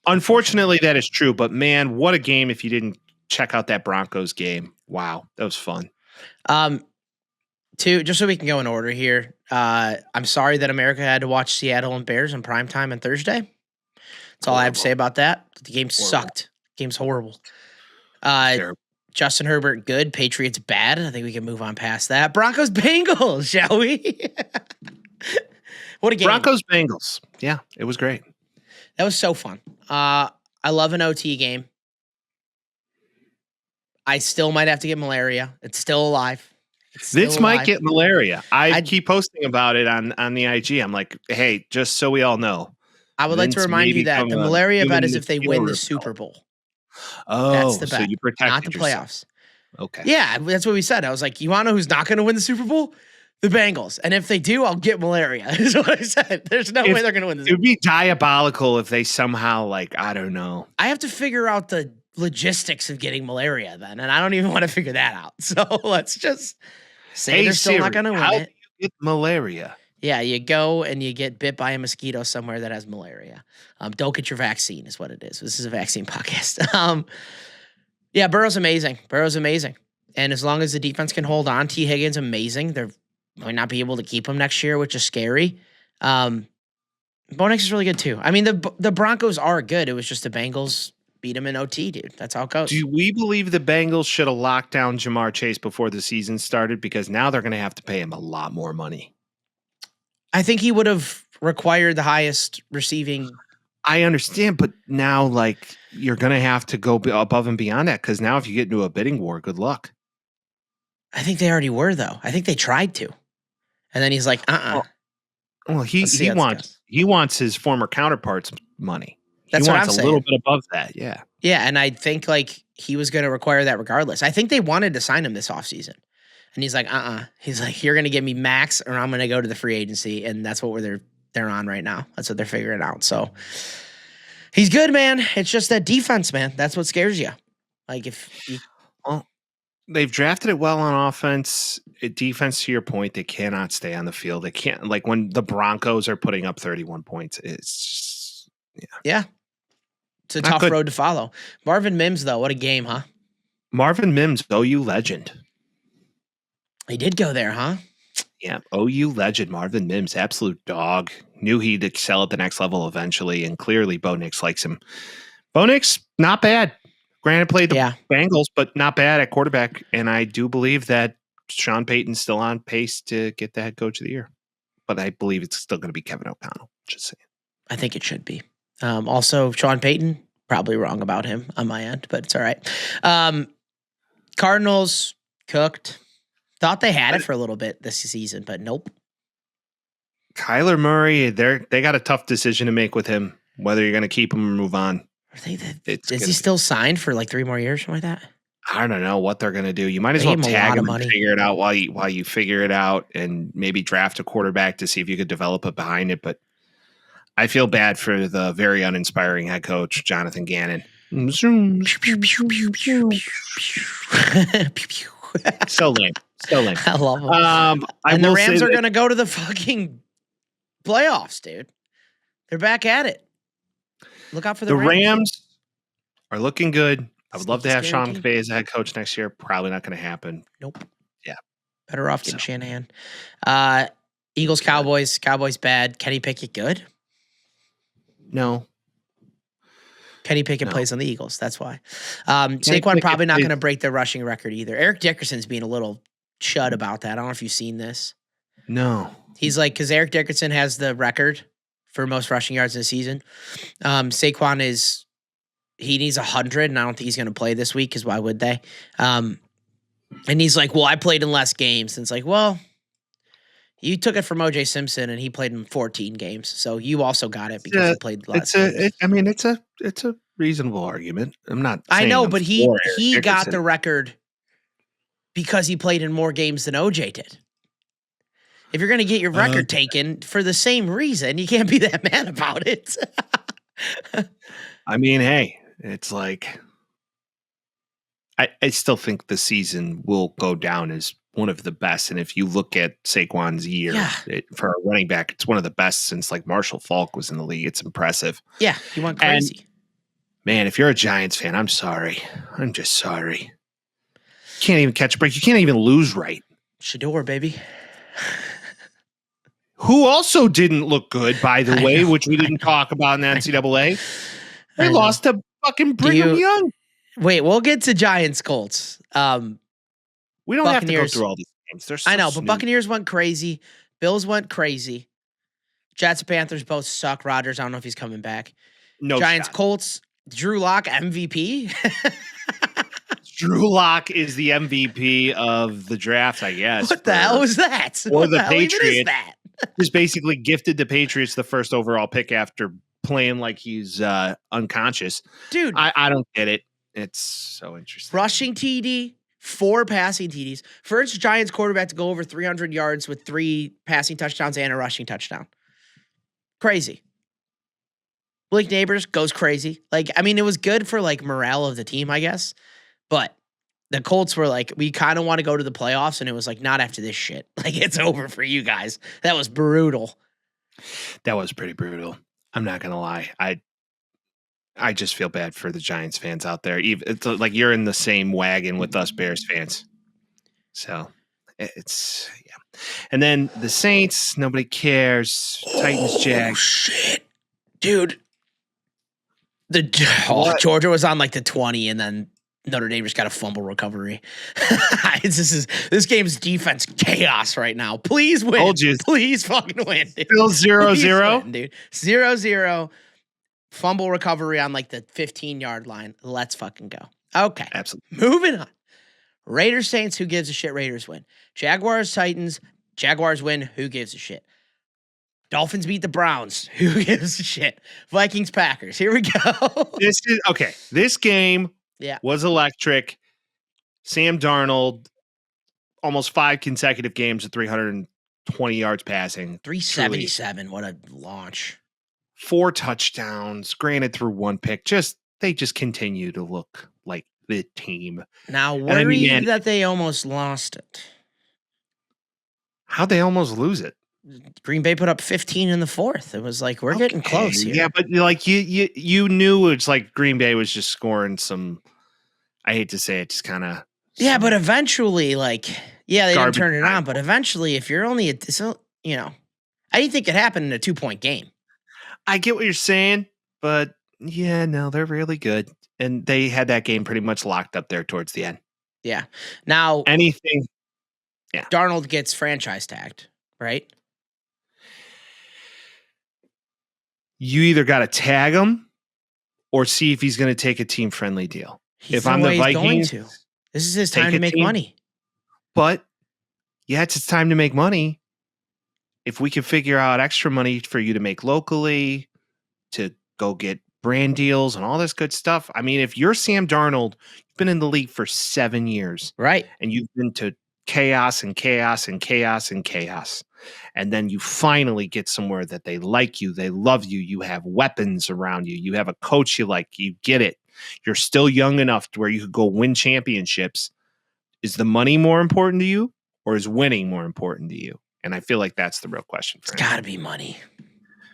Unfortunately, that is true. But man, what a game! If you didn't check out that Broncos game, wow, that was fun. Just so we can go in order here. I'm sorry that America had to watch Seattle and Bears in primetime on Thursday. That's all I have to say about that. The game sucked. Game's horrible. Justin Herbert, good. Patriots, bad. I think we can move on past that. Broncos, Bengals, shall we? What a game. Broncos, Bengals. Yeah, it was great. That was so fun. I love an OT game. I still might have to get malaria. It's still alive. Vince might get malaria. I keep posting about it on the IG. I'm like, hey, just so we all know. I would like to remind you that the malaria bet is if they win the Super Bowl. Oh, that's the bet, so you protect not the playoffs. Okay. Yeah, that's what we said. I was like, you want to know who's not going to win the Super Bowl? The Bengals. And if they do, I'll get malaria. Is what I said. There's no way they're going to win the Super Bowl. It would be diabolical if they somehow, like, I don't know. I have to figure out the logistics of getting malaria then, and I don't even want to figure that out. So let's just say they're still not going to win how it. do you get malaria? Yeah, you go and you get bit by a mosquito somewhere that has malaria. Don't get your vaccine is what it is. This is a vaccine podcast. Yeah, Burrow's amazing. And as long as the defense can hold on, T. Higgins, amazing. They might not be able to keep him next year, which is scary. Bo Nix is really good too. I mean, the Broncos are good. It was just the Bengals beat him in OT, dude. That's how it goes. Do we believe the Bengals should have locked down Jamar Chase before the season started? Because now they're going to have to pay him a lot more money. I think he would have required the highest receiving. I understand, but now, like, you're going to have to go above and beyond that because now if you get into a bidding war, good luck. I think they already were, though. I think they tried to. And then he's like, Well, he wants his former counterpart's money. That's he what wants I'm a saying. little bit above that, yeah. Yeah, and I think, like, he was going to require that regardless. I think they wanted to sign him this offseason. And he's like, He's like, you're going to give me max or I'm going to go to the free agency. And that's what they're on right now. That's what they're figuring out. So he's good, man. It's just that defense, man. That's what scares you. Like They've drafted it well on offense. Defense, to your point, they cannot stay on the field. They can't, like when the Broncos are putting up 31 points, it's just, yeah. It's a Not tough good. road to follow. Marvin Mims, though, what a game, huh? Marvin Mims, OU legend. He did go there, huh? Yeah, OU legend Marvin Mims, absolute dog. Knew he'd excel at the next level eventually, and clearly Bo Nix likes him. Bo Nix, not bad. Granted, played the Bengals, but not bad at quarterback. And I do believe that Sean Payton's still on pace to get the head coach of the year. But I believe it's still going to be Kevin O'Connell. Just saying. I think it should be. Also, Sean Payton, probably wrong about him on my end, but it's all right. Cardinals cooked. Thought they had it for a little bit this season, but nope. Kyler Murray, they got a tough decision to make with him, whether you're going to keep him or move on. Is he still signed for like 3 more years, something like that? I don't know what they're going to do. You might as well tag him and figure it out while you figure it out, and maybe draft a quarterback to see if you could develop it behind it. But I feel bad for the very uninspiring head coach, Jonathan Gannon. So lame. I love him. And the Rams are going to go to the fucking playoffs, dude. They're back at it. Look out for the Rams. The Rams are looking good. I would love to have Sean McVay as a head coach next year. Probably not going to happen. Nope. Yeah. Better off getting Shanahan. Eagles, Cowboys. Cowboys bad. Kenny Pickett good? No. Kenny Pickett plays on the Eagles. That's why. Saquon probably not going to break their rushing record either. Eric Dickerson's being a little chud about that. I don't know if you've seen this. No. He's like, because Eric Dickerson has the record for most rushing yards in the season. Saquon he needs 100, and I don't think he's going to play this week because why would they? And he's like, well, I played in less games. And it's like, well, you took it from O.J. Simpson, and he played in 14 games. So you also got it because he played less games. It's a reasonable argument. I'm not. I know, but he got the record because he played in more games than O.J. did. If you're going to get your record taken for the same reason, you can't be that mad about it. I mean, hey, it's like I still think the season will go down as one of the best. And if you look at Saquon's year for a running back, it's one of the best since like Marshall Faulk was in the league. It's impressive. Yeah, he went crazy. And, man, if you're a Giants fan, I'm sorry. I'm just sorry. You can't even catch a break. You can't even lose right. Shador, baby. Who also didn't look good, by the way, which we didn't talk about in the NCAA. They lost to fucking Brigham Young. Wait, we'll get to Giants Colts. We don't have to go through all these games. They're so I know, but Buccaneers went crazy. Bills went crazy. Jets and Panthers both suck. Rodgers, I don't know if he's coming back. No Giants, shot. Colts, Drew Lock, MVP. Drew Lock is the MVP of the draft, I guess. What the hell was that? Or what the hell even Patriots. is that? Just basically gifted the Patriots the first overall pick after playing like he's unconscious. Dude. I don't get it. It's so interesting. Rushing TD, 4 passing TDs. First Giants quarterback to go over 300 yards with 3 passing touchdowns and a rushing touchdown. Crazy. Blake Neighbors goes crazy. Like, I mean, it was good for like morale of the team, I guess. But the Colts were like, we kind of want to go to the playoffs, and it was like, not after this shit. Like, it's over for you guys. That was brutal. That was pretty brutal. I'm not gonna lie. I just feel bad for the Giants fans out there. It's like you're in the same wagon with us Bears fans. So it's And then the Saints, nobody cares. Titans, Jags. Shit, dude. Georgia was on like the 20, and then Notre Dame just got a fumble recovery. This game's defense chaos right now. Please win. Told you. Please fucking win. Dude. Still 0-0, dude. 0-0. Fumble recovery on like the 15-yard line. Let's fucking go. Okay. Absolutely. Moving on. Raiders, Saints, who gives a shit? Raiders win. Jaguars, Titans, Jaguars win. Who gives a shit? Dolphins beat the Browns. Who gives a shit? Vikings, Packers. Here we go. This game Yeah. was electric. Sam Darnold, almost 5 consecutive games of 320 yards passing. 377. What a launch. 4 touchdowns, granted through 1 pick. They just continue to look like the team. Now, worried that they almost lost it. How'd they almost lose it? Green Bay put up 15 in the 4th. It was like, we're getting close here. Yeah, but like you knew it's like Green Bay was just scoring some, I hate to say it, just kind of. Yeah, but eventually, like, they didn't turn it on. time. But eventually, if you're only, I didn't think it happened in a 2-point game. I get what you're saying, but yeah, no, they're really good. And they had that game pretty much locked up there towards the end. Yeah. Now, Anything. Yeah. Darnold gets franchise tagged, right? You either got to tag him or see if he's going to take a team-friendly deal. If I'm the Vikings, this is his time to make money. But yeah, it's time to make money. If we can figure out extra money for you to make locally, to go get brand deals and all this good stuff. I mean, if you're Sam Darnold, you've been in the league for 7 years. Right. And you've been to chaos and chaos and chaos and chaos. And then you finally get somewhere that they like you, they love you, you have weapons around you, you have a coach you like, you get it. You're still young enough to where you could go win championships. Is the money more important to you, or is winning more important to you? And I feel like that's the real question for him. It's got to be money.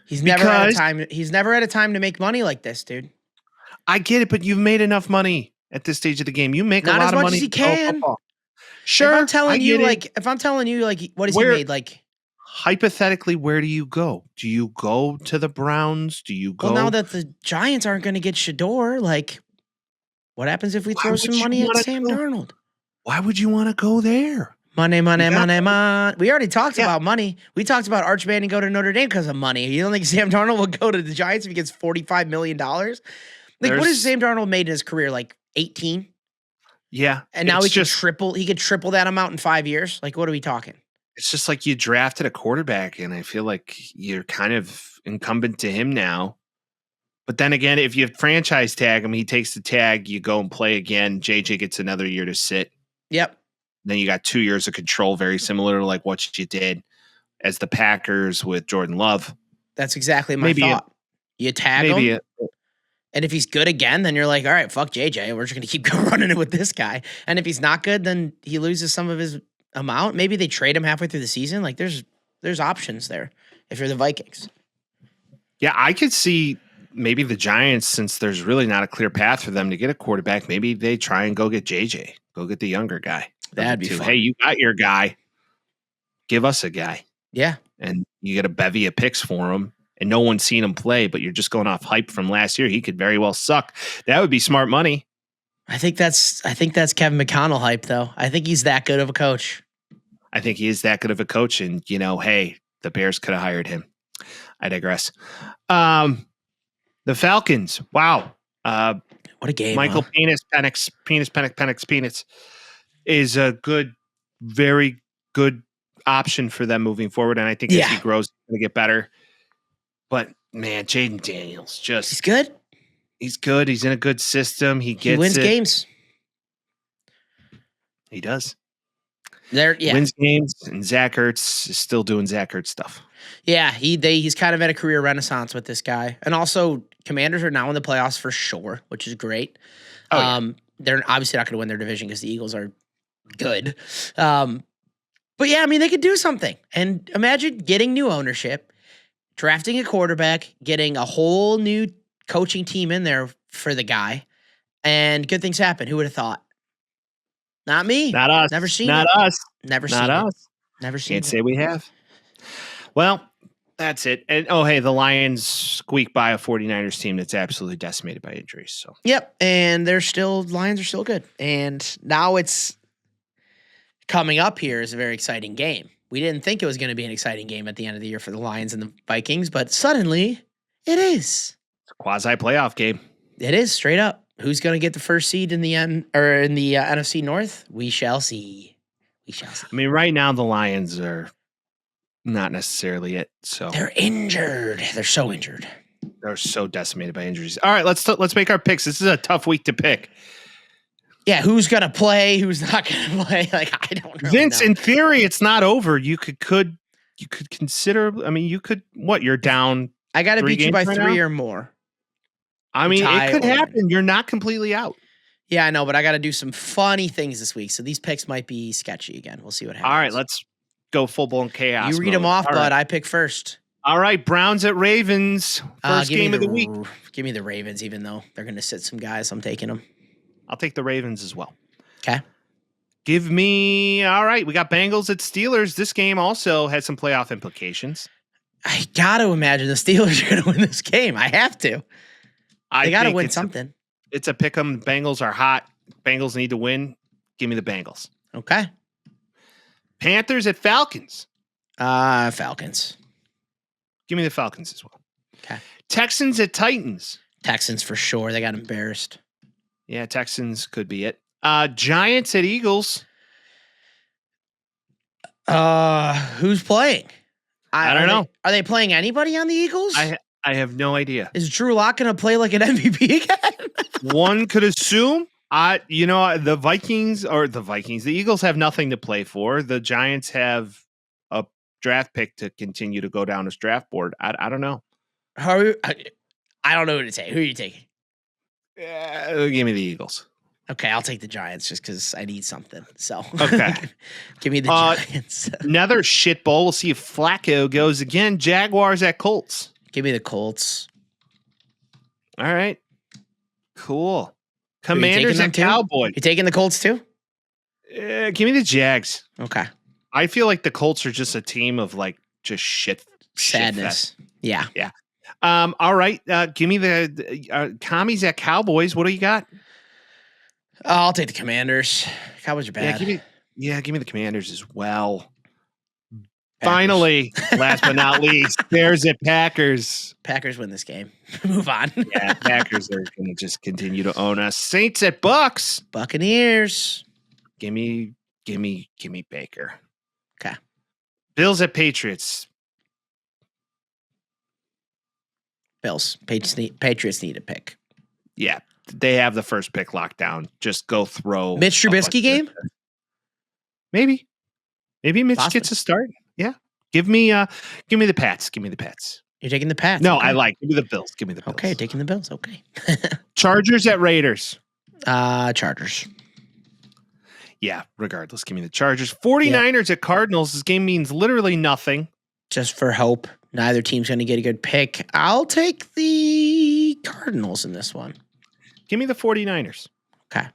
He's never had a time to make money like this, dude. I get it, but you've made enough money at this stage of the game. You make a lot of money. Not as much as he can. Sure. If I'm telling you, what has he made? Like, hypothetically, where do you go? Do you go to the Browns? Do you go? Well, now that the Giants aren't going to get Shador, like, what happens if we throw some money at Sam Darnold? Why would you want to go there? Money. We already talked about money. We talked about Arch Manning go to Notre Dame because of money. You don't think Sam Darnold will go to the Giants if he gets $45 million? Like, what has Sam Darnold made in his career? Like 18? Yeah. And now he could triple that amount in 5 years. Like, what are we talking? It's just like you drafted a quarterback, and I feel like you're kind of incumbent to him now. But then again, if you franchise tag him, he takes the tag, you go and play again. JJ gets another year to sit. Yep. Then you got 2 years of control, very similar to like what you did as the Packers with Jordan Love. That's exactly my thought. You tag him, and if he's good again, then you're like, all right, fuck JJ. We're just going to keep running it with this guy. And if he's not good, then he loses some of his amount. Maybe they trade him halfway through the season. Like there's options there if you're the Vikings. Yeah, I could see maybe the Giants, since there's really not a clear path for them to get a quarterback, maybe they try and go get JJ, go get the younger guy. That'd be fun. Hey, you got your guy. Give us a guy. Yeah. And you get a bevy of picks for him, and no one's seen him play, but you're just going off hype from last year. He could very well suck. That would be smart money. I think that's Kevin McConnell hype, though. I think he's that good of a coach. I think he is that good of a coach, and hey, the Bears could have hired him. I digress. The Falcons. Wow. What a game. Michael Penix is a good, very good option for them moving forward. And I think as he grows, he's going to get better. But man, Jaden Daniels he's good. He's good. He's in a good system. He wins games. He does. Wins games, and Zach Ertz is still doing Zach Ertz stuff. Yeah, he's kind of at a career renaissance with this guy. And also, Commanders are now in the playoffs for sure, which is great. They're obviously not going to win their division because the Eagles are good. But yeah, I mean, they could do something. And imagine getting new ownership, drafting a quarterback, getting a whole new coaching team in there for the guy, and good things happen. Who would have thought? Not me. Not us. Never seen Not it. us. Never seen Not it. us. Never seen Can't it. say we have. Well, that's it. And hey, the Lions squeak by a 49ers team that's absolutely decimated by injuries. So yep, and Lions are still good. And now it's coming up here is a very exciting game. We didn't think it was going to be an exciting game at the end of the year for the Lions and the Vikings, but suddenly it is. It's a quasi playoff game. It is straight up. Who's going to get the first seed in the NFC North? We shall see. We shall see. I mean, right now the Lions are not necessarily it. So they're injured. They're so injured. They're so decimated by injuries. All right, let's make our picks. This is a tough week to pick. Yeah, who's going to play? Who's not going to play? Like, I don't really Vince, know. in theory, it's not over. You could consider. I mean, you could. What? You're down. I got to beat you by right 3 now? or more. I mean, it could happen. You're not completely out. Yeah, I know, but I got to do some funny things this week. So these picks might be sketchy again. We'll see what happens. All right, let's go full-blown chaos. You read them off, All bud. right. I pick first. All right, Browns at Ravens. First game of the week. Give me the Ravens, even though they're going to sit some guys. I'm taking them. I'll take the Ravens as well. Okay. Give me. All right, we got Bengals at Steelers. This game also has some playoff implications. I got to imagine the Steelers are going to win this game. I have to. They got to win something. It's a pick 'em. Bengals are hot. Bengals need to win. Give me the Bengals. Okay. Panthers at Falcons. Falcons. Give me the Falcons as well. Okay. Texans at Titans. Texans for sure. They got embarrassed. Yeah, Texans could be it. Giants at Eagles. Who's playing? I don't know. Are they playing anybody on the Eagles? I have no idea. Is Drew Lock going to play like an MVP again? One could assume. The Eagles have nothing to play for. The Giants have a draft pick to continue to go down this draft board. I don't know. I don't know who to take. Who are you taking? Give me the Eagles. Okay, I'll take the Giants just because I need something. So okay, give me the Giants. Another shit bowl. We'll see if Flacco goes again. Jaguars at Colts. Give me the Colts. All right, cool. Commanders at Cowboys. You taking the Colts too? Give me the Jags. Okay. I feel like the Colts are just a team of like just sadness. Yeah. Yeah. All right. Give me the commies at Cowboys. What do you got? I'll take the Commanders. Cowboys are bad. Give me the Commanders as well. Packers. Finally, last but not least, Bears at Packers. Packers win this game. Move on. Yeah, Packers are going to just continue to own us. Saints at Bucks. Buccaneers. Give me Baker. Okay. Bills at Patriots. Bills. Patriots need a pick. Yeah, they have the first pick locked down. Just go throw. Mitch Trubisky game? Maybe Mitch Possibly. gets a start. Yeah. Give me the Pats. Give me the Pats. You're taking the Pats. No, okay. give me the Bills. Give me the Bills. Okay, taking the Bills. Okay. Chargers at Raiders. Chargers. Yeah, regardless, give me the Chargers. 49ers at Cardinals. This game means literally nothing. Just for hope. Neither team's going to get a good pick. I'll take the Cardinals in this one. Give me the 49ers. Okay.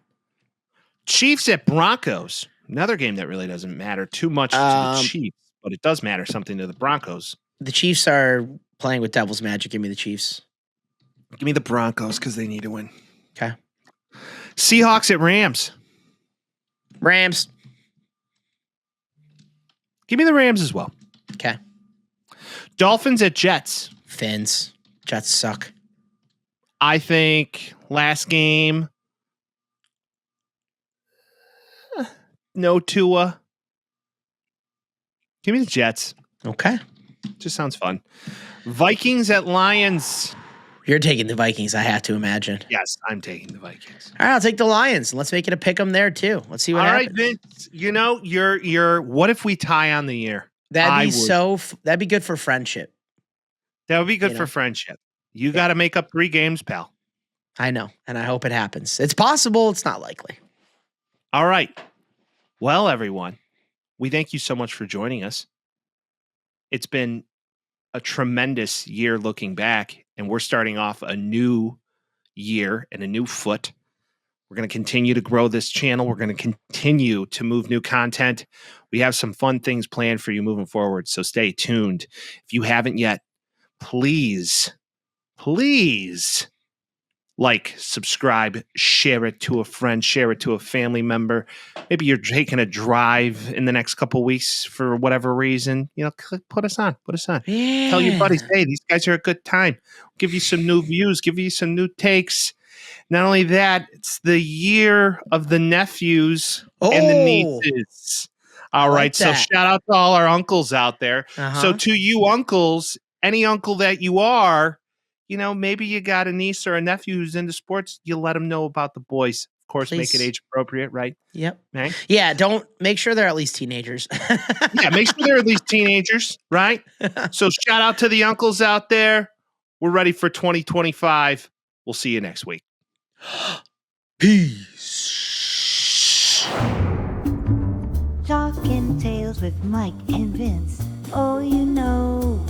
Chiefs at Broncos. Another game that really doesn't matter too much to the Chiefs, but it does matter something to the Broncos. The Chiefs are playing with devil's magic. Give me the Chiefs. Give me the Broncos because they need to win. Okay. Seahawks at Rams. Rams. Give me the Rams as well. Okay. Dolphins at Jets. Fins. Jets suck. I think last game, no Tua. Give me the Jets. Okay. Just sounds fun. Vikings at Lions. You're taking the Vikings, I have to imagine. Yes, I'm taking the Vikings. All right, I'll take the Lions. Let's make it a pick 'em there too. Let's see what happens. All right, Vince. You know, you're. What if we tie on the year? That'd be good for friendship. That would be good for friendship. You got to make up 3 games, pal. I know, and I hope it happens. It's possible. It's not likely. All right. Well, everyone, we thank you so much for joining us. It's been a tremendous year looking back, and we're starting off a new year and a new foot. We're going to continue to grow this channel. We're going to continue to move new content. We have some fun things planned for you moving forward, so stay tuned. If you haven't yet, please like, subscribe, share it to a friend, share it to a family member. Maybe you're taking a drive in the next couple of weeks for whatever reason. You know, put us on. Yeah. Tell your buddies, hey, these guys are a good time. Give you some new views, give you some new takes. Not only that, it's the year of the nephews and the nieces. All right, so shout out to all our uncles out there. So to you uncles, any uncle that you are, you know, maybe you got a niece or a nephew who's into sports, you let them know about the boys. Of course, make it age appropriate, right? Yep. Right? Yeah, make sure they're at least teenagers. Yeah, make sure they're at least teenagers, right? So shout out to the uncles out there. We're ready for 2025. We'll see you next week. Peace. Talking tales with Mike and Vince. Oh, you know.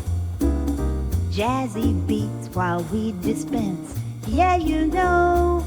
Jazzy beats while we dispense. Yeah, you know.